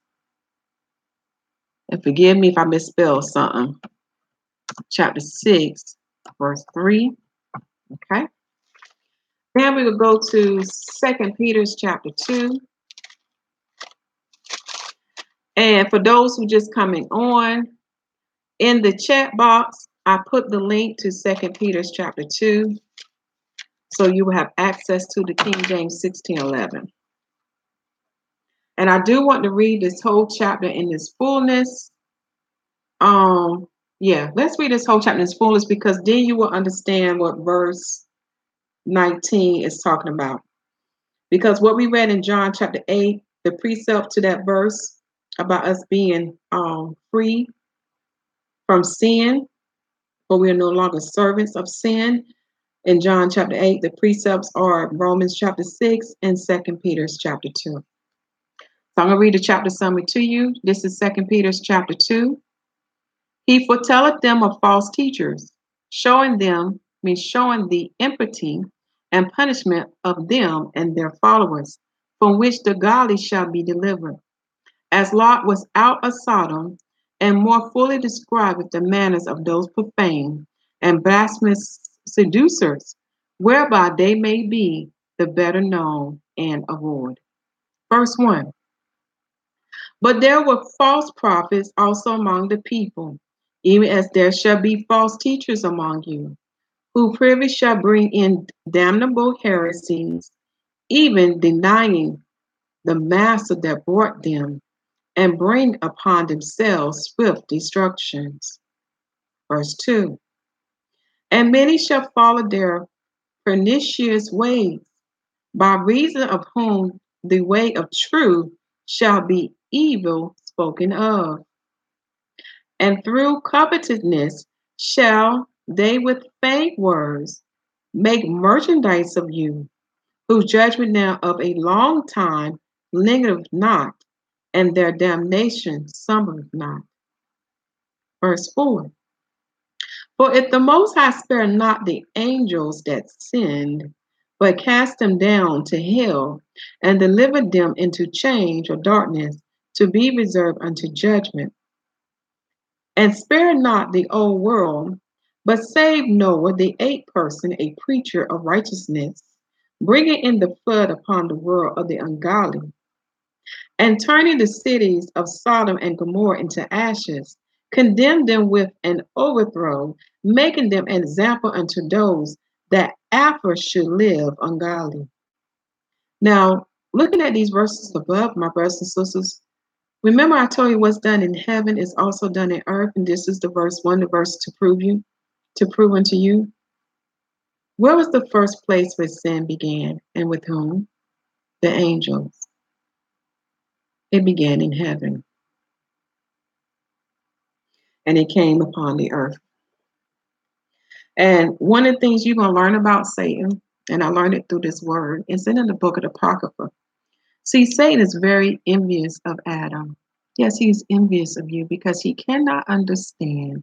And forgive me if I misspell something. Chapter 6, verse 3. Okay. Now we will go to Second Peter's chapter 2. And for those who just coming on, in the chat box, I put the link to Second Peter's chapter 2. So you will have access to the King James 1611. And I do want to read this whole chapter in its fullness. Yeah, let's read this whole chapter in its fullness, because then you will understand what verse 19 is talking about. Because what we read in John chapter 8, the precept to that verse about us being free from sin, for we are no longer servants of sin. In John chapter 8, the precepts are Romans chapter 6 and 2 Peter's chapter 2. So I'm going to read the chapter summary to you. This is 2 Peter's chapter 2. He foretelleth them of false teachers, showing the impotency and punishment of them and their followers, from which the godly shall be delivered. As Lot was out of Sodom, and more fully described with the manners of those profane and blasphemous seducers, whereby they may be the better known and avoid. Verse 1. But there were false prophets also among the people, even as there shall be false teachers among you, who privy shall bring in damnable heresies, even denying the master that brought them, and bring upon themselves swift destructions. Verse 2. And many shall follow their pernicious ways, by reason of whom the way of truth shall be evil spoken of. And through covetousness shall they with faint words make merchandise of you, whose judgment now of a long time lingereth not, and their damnation summereth not. Verse 4. For if the Most High spare not the angels that sinned, but cast them down to hell, and delivered them into chains or darkness, to be reserved unto judgment, and spare not the old world, but saved Noah, the eighth person, a preacher of righteousness, bringing in the flood upon the world of the ungodly, and turning the cities of Sodom and Gomorrah into ashes, condemned them with an overthrow, making them an example unto those that after should live ungodly. Now, looking at these verses above, my brothers and sisters, remember I told you what's done in heaven is also done in earth, and this is the verse 1, the verse to prove unto you. Where was the first place where sin began, and with whom? The angels. It began in heaven, and it came upon the earth. And one of the things you're going to learn about Satan, and I learned it through this word, is in the book of the Apocrypha. See, Satan is very envious of Adam. Yes, he's envious of you because he cannot understand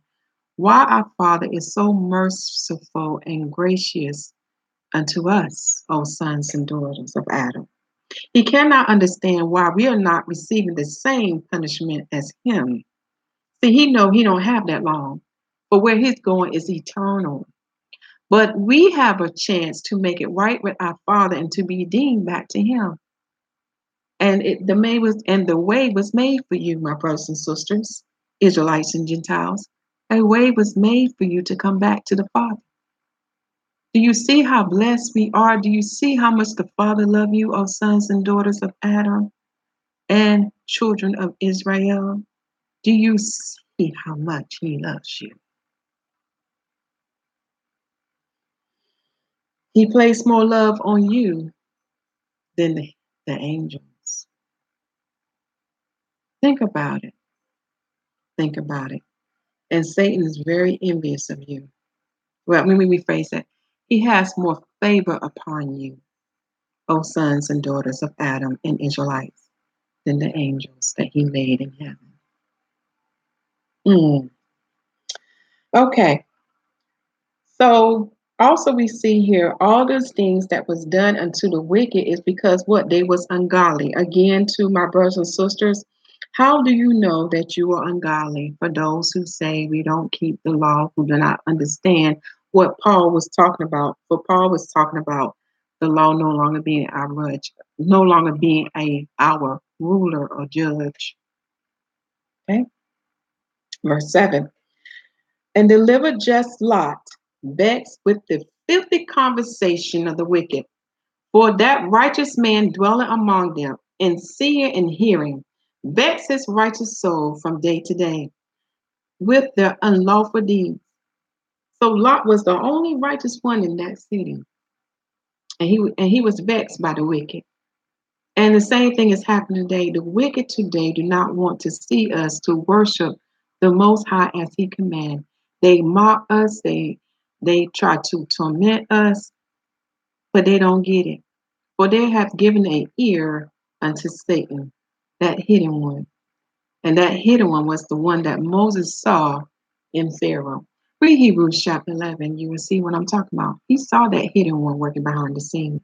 why our Father is so merciful and gracious unto us, O sons and daughters of Adam. He cannot understand why we are not receiving the same punishment as him. See, he know he don't have that long, but where he's going is eternal. But we have a chance to make it right with our Father and to be redeemed back to him. And the way was made for you, my brothers and sisters, Israelites and Gentiles. A way was made for you to come back to the Father. Do you see how blessed we are? Do you see how much the Father loves you, O sons and daughters of Adam and children of Israel? Do you see how much he loves you? He placed more love on you than the angels. Think about it. Think about it. And Satan is very envious of you. Well, let me rephrase that. He has more favor upon you, O sons and daughters of Adam and Israelites, than the angels that he made in heaven. Okay. So also we see here all those things that was done unto the wicked is because what? They was ungodly. Again, to my brothers and sisters, how do you know that you are ungodly? For those who say we don't keep the law, who do not understand what Paul was talking about. For Paul was talking about the law no longer being our judge, no longer being our ruler or judge. Okay. Verse 7. And deliver just Lot, vexed with the filthy conversation of the wicked. For that righteous man dwelling among them, and seeing and hearing, vex his righteous soul from day to day with their unlawful deeds. So Lot was the only righteous one in that city, and he was vexed by the wicked. And the same thing is happening today. The wicked today do not want to see us to worship the Most High as He commands. They mock us. They try to torment us, but they don't get it. For they have given an ear unto Satan, that hidden one. And that hidden one was the one that Moses saw in Pharaoh. Read Hebrews chapter 11. You will see what I'm talking about. He saw that hidden one working behind the scenes.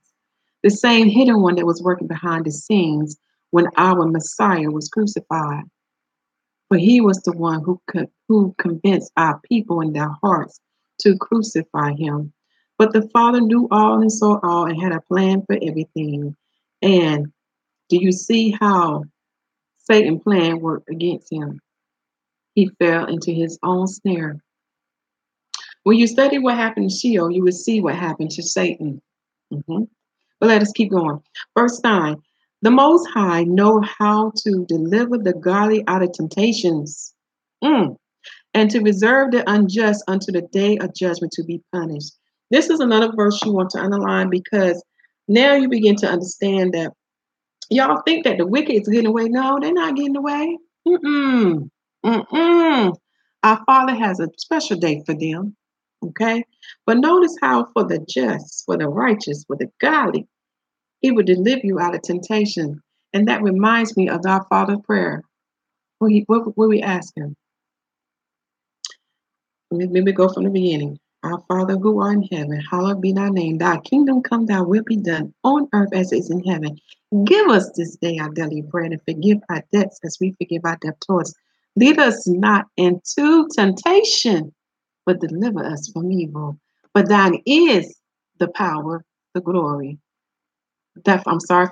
The same hidden one that was working behind the scenes when our Messiah was crucified. For he was the one who convinced our people in their hearts to crucify him. But the Father knew all and saw all and had a plan for everything. And do you see how Satan's plan worked against him? He fell into his own snare. When you study what happened to Sheol, you will see what happened to Satan. But let us keep going. Verse 9. The Most High know how to deliver the godly out of temptations, and to reserve the unjust unto the day of judgment to be punished. This is another verse you want to underline, because now you begin to understand that y'all think that the wicked is getting away. No, they're not getting away. Our Father has a special day for them. Okay? But notice how for the just, for the righteous, for the godly, He will deliver you out of temptation. And that reminds me of our Father's prayer. What we ask Him. Let me go from the beginning. Our Father who art in heaven, hallowed be thy name. Thy kingdom come, thy will be done on earth as it is in heaven. Give us this day our daily bread, and forgive our debts as we forgive our debtors. Lead us not into temptation, but deliver us from evil. For thine is the power, the glory. For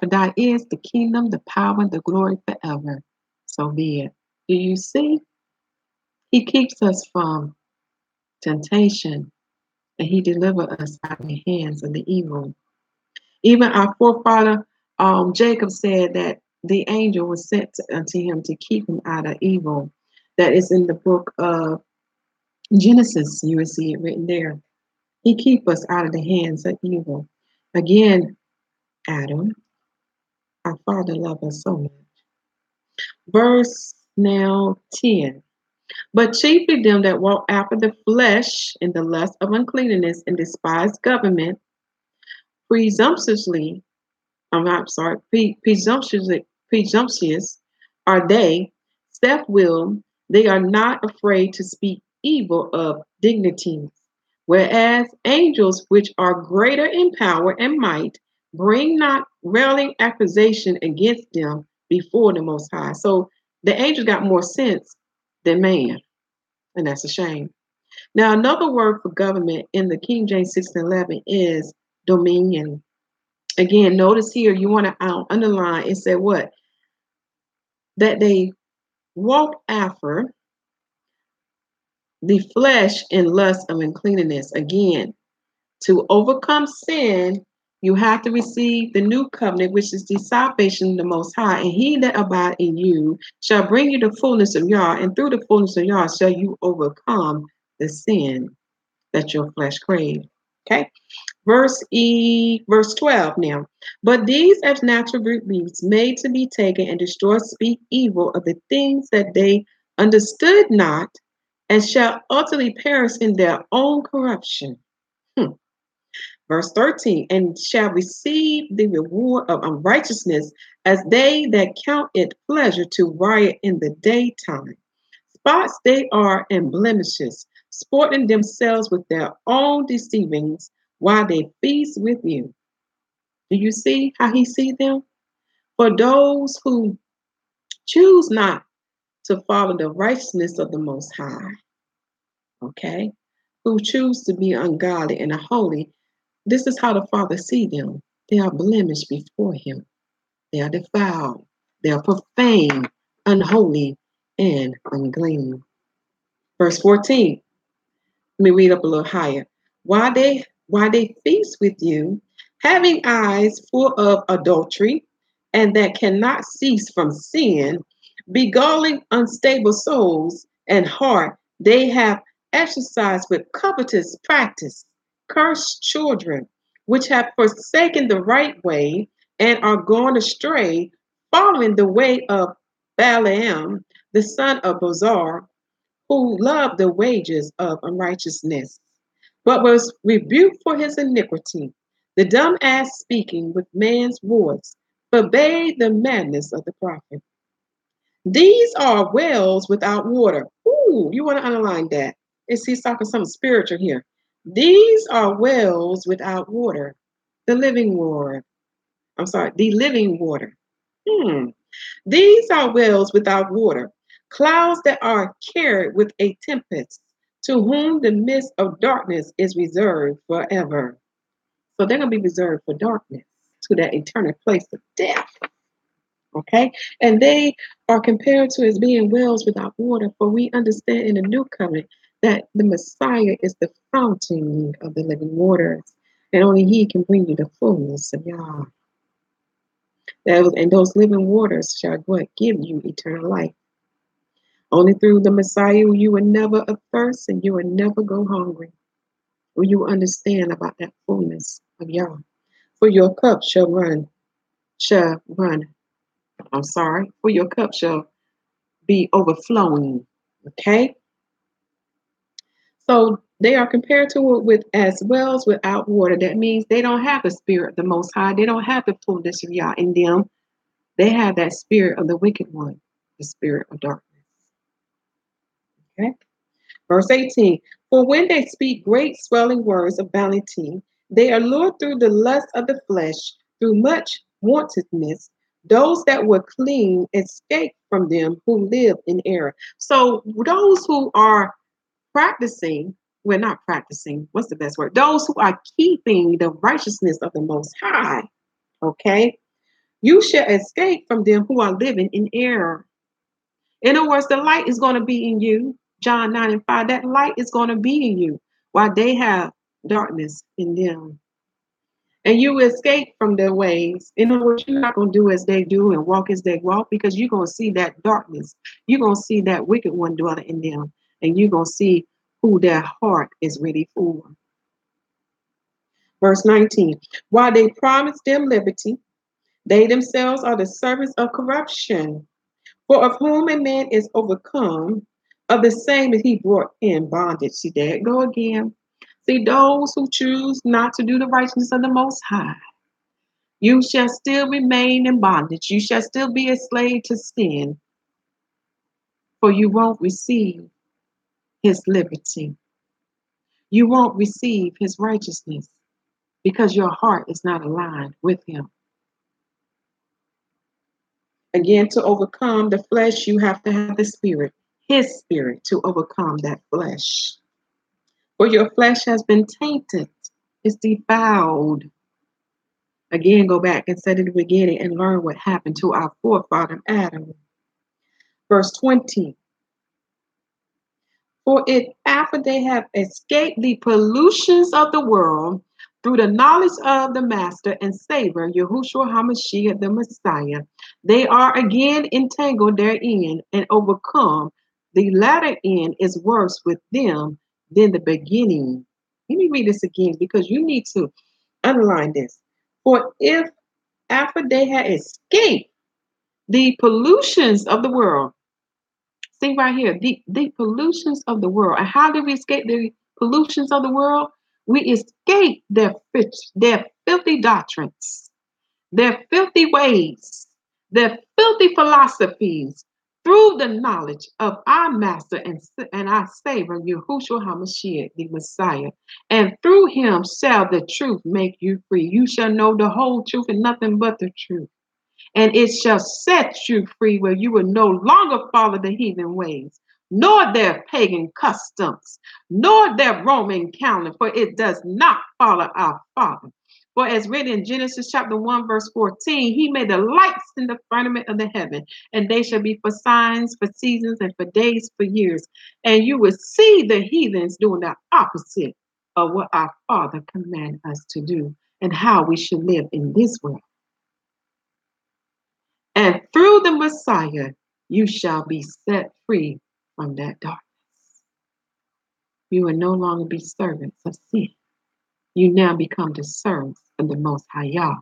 thine is the kingdom, the power, and the glory forever. So be it. Do you see? He keeps us from temptation, and He delivered us out of the hands of the evil. Even our forefather Jacob said that the angel was sent unto him to keep him out of evil. That is in the book of Genesis. You will see it written there. He keep us out of the hands of evil. Again, Adam, our Father loved us so much. Verse now 10. But chiefly them that walk after the flesh in the lust of uncleanness and despise government, presumptuously presumptuous are they, self-willed, they are not afraid to speak evil of dignities, whereas angels which are greater in power and might bring not railing accusation against them before the Most High. So the angels got more sense than man, and that's a shame. Now, another word for government in the King James 1611 is dominion. Again, notice here, you want to underline, it said what? That they walk after the flesh in lust of uncleanness. Again, to overcome sin, you have to receive the new covenant, which is the salvation of the Most High. And He that abide in you shall bring you the fullness of Yah, and through the fullness of Yah shall you overcome the sin that your flesh craves. Okay? Verse 12 now. But these as natural brute beasts made to be taken and destroyed speak evil of the things that they understood not, and shall utterly perish in their own corruption. Verse 13, and shall receive the reward of unrighteousness as they that count it pleasure to riot in the daytime. Spots they are and blemishes, sporting themselves with their own deceivings while they feast with you. Do you see how he sees them? For those who choose not to follow the righteousness of the Most High, okay, who choose to be ungodly and unholy, this is how the Father sees them. They are blemished before him. They are defiled. They are profane, unholy, and unclean. Verse 14. Let me read up a little higher. Why they feast with you, having eyes full of adultery, and that cannot cease from sin, beguiling unstable souls, and heart they have exercised with covetous practice, cursed children, which have forsaken the right way and are gone astray, following the way of Balaam, the son of Bozor, who loved the wages of unrighteousness, but was rebuked for his iniquity. The dumb ass speaking with man's voice forbade the madness of the prophet. These are wells without water. Ooh, you want to underline that. He's talking something spiritual here. These are wells without water. The living water. I'm sorry, the living water. These are wells without water, clouds that are carried with a tempest, to whom the mist of darkness is reserved forever. So they're going to be reserved for darkness, to that eternal place of death. Okay? And they are compared to as being wells without water, for we understand in the new covenant that the Messiah is the fountain of the living waters, and only he can bring you the fullness of Yah. And those living waters shall give you eternal life. Only through the Messiah will you will never thirst and you will never go hungry. Will you understand about that fullness of Yah? For your cup for your cup shall be overflowing. Okay? So they are compared to it with as wells without water. That means they don't have the spirit of the Most High. They don't have the fullness of Yah in them. They have that spirit of the wicked one, the spirit of darkness. Okay? Verse 18, for when they speak great swelling words of vanity, they are lured through the lust of the flesh, through much wantonness. Those that were clean escape from them who live in error. So those who are practicing, we're not practicing, what's the best word? Those who are keeping the righteousness of the Most High, okay? You shall escape from them who are living in error. In other words, the light is going to be in you. John 9:5, that light is going to be in you while they have darkness in them. And you escape from their ways. In other words, you're not going to do as they do and walk as they walk, because you're going to see that darkness. You're going to see that wicked one dwelling in them. And you're going to see who their heart is ready for. Verse 19, while they promise them liberty, they themselves are the servants of corruption. For of whom a man is overcome, of the same is he brought in bondage. See, there it go again. See, those who choose not to do the righteousness of the Most High, you shall still remain in bondage. You shall still be a slave to sin, for you won't receive his liberty. You won't receive his righteousness because your heart is not aligned with him. Again, to overcome the flesh, you have to have the spirit, his spirit, to overcome that flesh. For your flesh has been tainted, it's defiled. Again, go back and say it at the beginning and learn what happened to our forefather Adam. Verse 20. For if after they have escaped the pollutions of the world through the knowledge of the Master and Savior, Yahushua HaMashyach, the Messiah, they are again entangled therein and overcome, the latter end is worse with them than the beginning. Let me read this again because you need to underline this. For if after they had escaped the pollutions of the world, See right here, the pollutions of the world. And how do we escape the pollutions of the world? We escape their filthy doctrines, their filthy ways, their filthy philosophies through the knowledge of our Master and our Savior, Yahushua HaMashyach, the Messiah. And through him shall the truth make you free. You shall know the whole truth and nothing but the truth. And it shall set you free where you will no longer follow the heathen ways, nor their pagan customs, nor their Roman calendar, for it does not follow our Father. For as written in Genesis chapter 1, verse 14, he made the lights in the firmament of the heaven, and they shall be for signs, for seasons, and for days, for years. And you will see the heathens doing the opposite of what our Father commanded us to do and how we should live in this world. And through the Messiah, you shall be set free from that darkness. You will no longer be servants of sin. You now become the servants of the Most High Yah.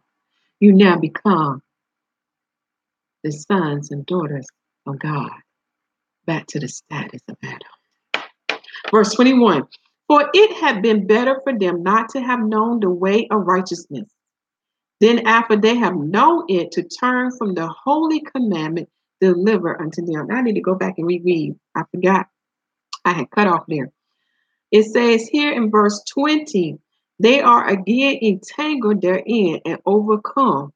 You now become the sons and daughters of God. Back to the status of Adam. Verse 21. For it had been better for them not to have known the way of righteousness, then after they have known it, to turn from the holy commandment delivered unto them. I need to go back and reread. I forgot. I had cut off there. It says here in verse 20, they are again entangled therein and overcome.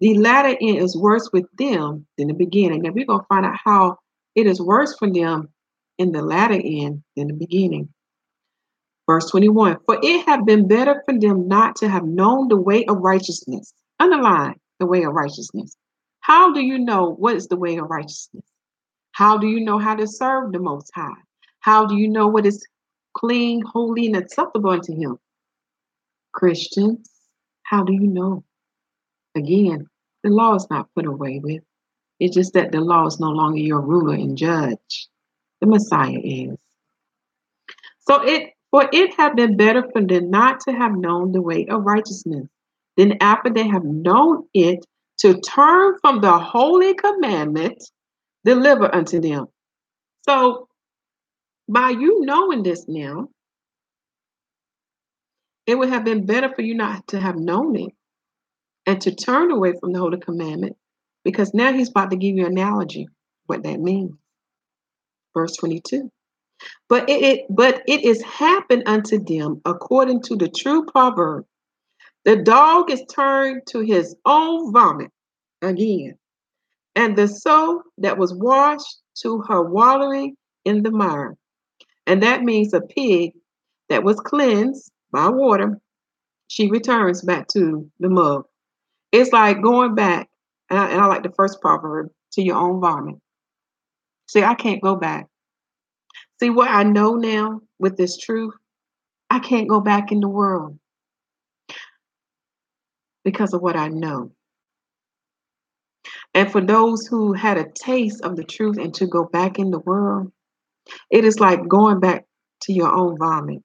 The latter end is worse with them than the beginning. And we're going to find out how it is worse for them in the latter end than the beginning. Verse 21, for it had been better for them not to have known the way of righteousness. Underline the way of righteousness. How do you know what is the way of righteousness? How do you know how to serve the Most High? How do you know what is clean, holy, and acceptable unto him? Christians, how do you know? Again, the law is not put away with. It's just that the law is no longer your ruler and judge. The Messiah is. For it had been better for them not to have known the way of righteousness, than after they have known it, to turn from the holy commandment delivered unto them. So by you knowing this now, it would have been better for you not to have known it and to turn away from the holy commandment, because now he's about to give you an analogy what that means. Verse 22. But it is happened unto them according to the true proverb. The dog is turned to his own vomit again, and the soul that was washed to her wallowing in the mire. And that means a pig that was cleansed by water, she returns back to the mud. It's like going back, and I like the first proverb, to your own vomit. See, I can't go back. See, what I know now with this truth, I can't go back in the world because of what I know. And for those who had a taste of the truth and to go back in the world, it is like going back to your own vomit.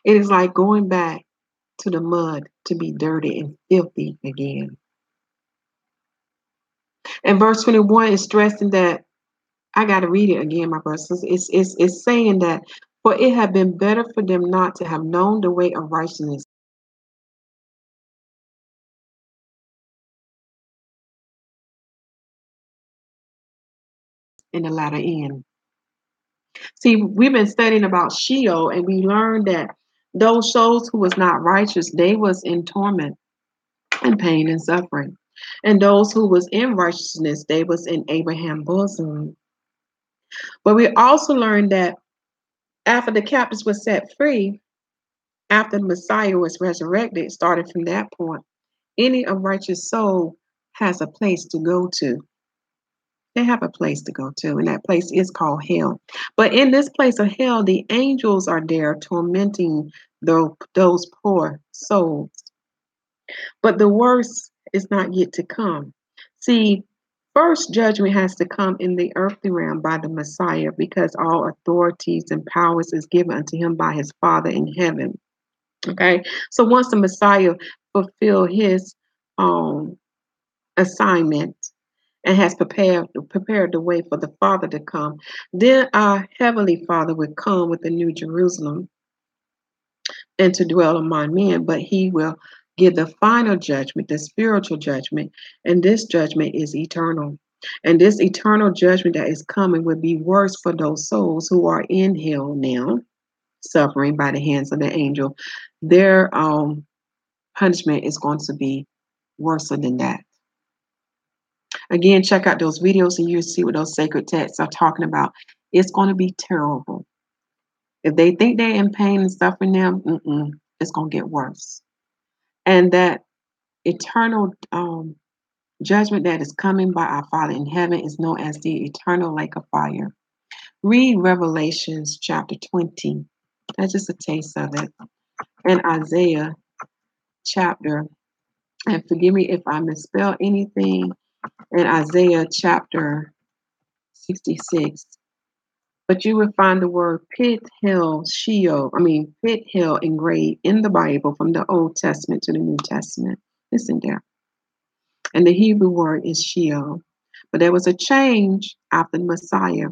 It is like going back to the mud to be dirty and filthy again. And verse 21 is stressing that, I got to read it again, my brothers. It's saying that, for it had been better for them not to have known the way of righteousness. In the latter end. See, we've been studying about Sheol, and we learned that those souls who was not righteous, they was in torment and pain and suffering. And those who was in righteousness, they was in Abraham's bosom. But we also learned that after the captives were set free, after the Messiah was resurrected, starting from that point, any unrighteous soul has a place to go to. They have a place to go to, and that place is called hell. But in this place of hell, the angels are there tormenting those poor souls. But the worst is not yet to come. See, first judgment has to come in the earthly realm by the Messiah, because all authorities and powers is given unto him by his Father in heaven. Okay, so once the Messiah fulfill his assignment, and has prepared the way for the Father to come. Then our Heavenly Father will come with the New Jerusalem and to dwell among men, but he will give the final judgment, the spiritual judgment, and this judgment is eternal. And this eternal judgment that is coming will be worse for those souls who are in hell now, suffering by the hands of the angel. Their punishment is going to be worse than that. Again, check out those videos and you'll see what those sacred texts are talking about. It's going to be terrible. If they think they're in pain and suffering now, it's going to get worse. And that eternal judgment that is coming by our Father in heaven is known as the eternal lake of fire. Read Revelations chapter 20. That's just a taste of it. And Isaiah chapter, and forgive me if I misspell anything, in Isaiah chapter 66. But you will find the word pit, hell, pit, hell engraved in the Bible from the Old Testament to the New Testament. It's in there. And the Hebrew word is Sheol. But there was a change after the Messiah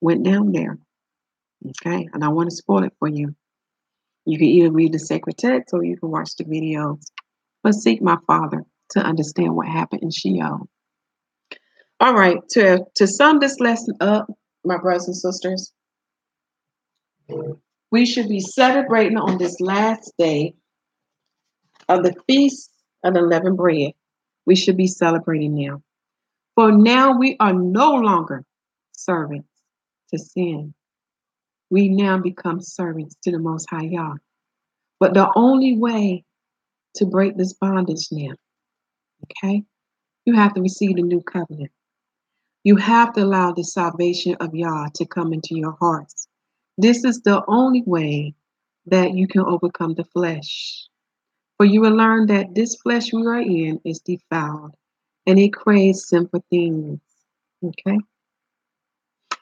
went down there. Okay, and I want to spoil it for you. You can either read the sacred text or you can watch the videos. But seek my Father to understand what happened in Sheol. All right, to sum this lesson up, my brothers and sisters, we should be celebrating on this last day of the Feast of Unleavened Bread. We should be celebrating now. For now, we are no longer servants to sin. We now become servants to the Most High Yah. But the only way to break this bondage now, okay, you have to receive the new covenant. You have to allow the salvation of Yah to come into your hearts. This is the only way that you can overcome the flesh. For you will learn that this flesh we are in is defiled and it craves sinful things. Okay?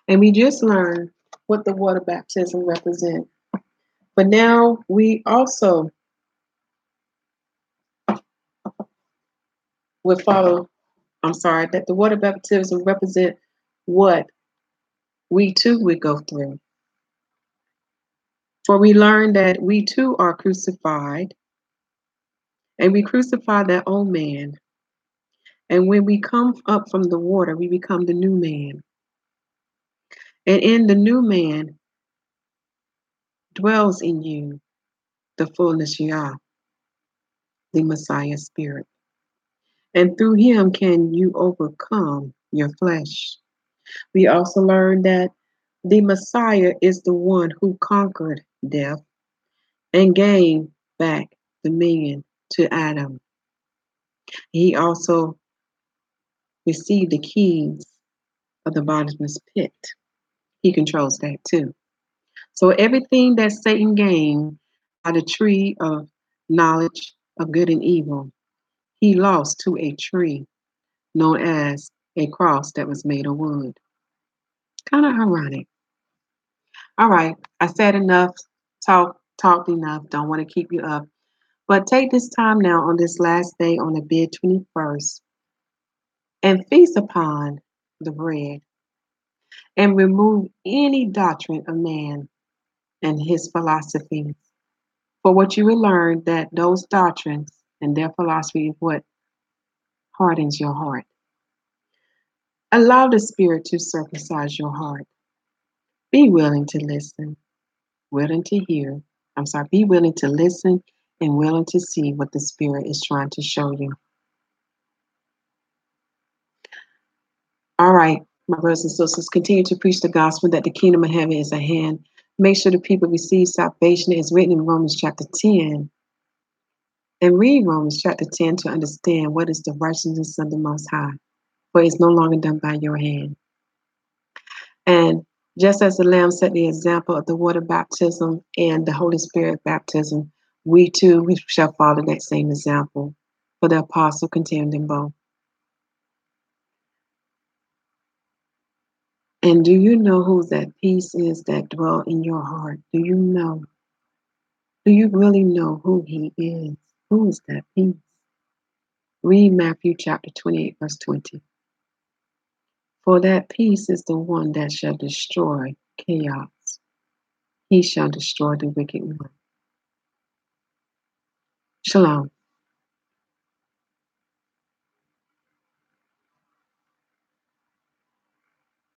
And we just learned what the water baptism represents. But now we also will follow, that the water baptism represent what we too would go through. For we learn that we too are crucified, and we crucify that old man. And when we come up from the water, we become the new man. And in the new man dwells in you the fullness of Yah, the Messiah spirit. And through him can you overcome your flesh. We also learn that the Messiah is the one who conquered death and gave back dominion to Adam. He also received the keys of the bottomless pit. He controls that too. So everything that Satan gained by the tree of knowledge of good and evil, he lost to a tree known as a cross that was made of wood. Kind of ironic. All right, I said enough, talked enough, don't want to keep you up. But take this time now on this last day on Abib 21st and feast upon the bread and remove any doctrine of man and his philosophies. For what you will learn that those doctrines and their philosophy is what hardens your heart. Allow the Spirit to circumcise your heart. Be willing to listen, willing to hear. Be willing to listen and willing to see what the Spirit is trying to show you. All right, my brothers and sisters, continue to preach the gospel that the kingdom of heaven is at hand. Make sure the people receive salvation. It's written in Romans chapter 10. And read Romans chapter 10 to understand what is the righteousness of the Most High. For it's no longer done by your hand. And just as the Lamb set the example of the water baptism and the Holy Spirit baptism, we too, we shall follow that same example. For the apostle contained them both. And do you know who that peace is that dwells in your heart? Do you know? Do you really know who he is? Who is that peace? Read Matthew chapter 28, verse 20. For that peace is the one that shall destroy chaos. He shall destroy the wicked one. Shalom.